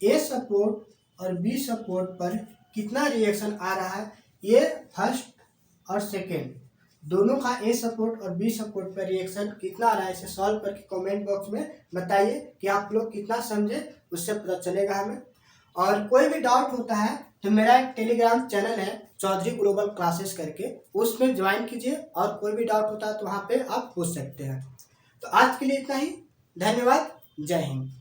ए सपोर्ट और बी सपोर्ट पर कितना रिएक्शन आ रहा है, ये फर्स्ट और सेकेंड दोनों का ए सपोर्ट और बी सपोर्ट पर रिएक्शन कितना आ रहा है, इसे सॉल्व करके कमेंट बॉक्स में बताइए कि आप लोग कितना समझे, उससे पता चलेगा हमें। और कोई भी डाउट होता है तो मेरा एक टेलीग्राम चैनल है चौधरी ग्लोबल क्लासेस करके, उसमें ज्वाइन कीजिए, और कोई भी डाउट होता है तो वहाँ पे आप पूछ सकते हैं। तो आज के लिए इतना ही, धन्यवाद, जय हिंद।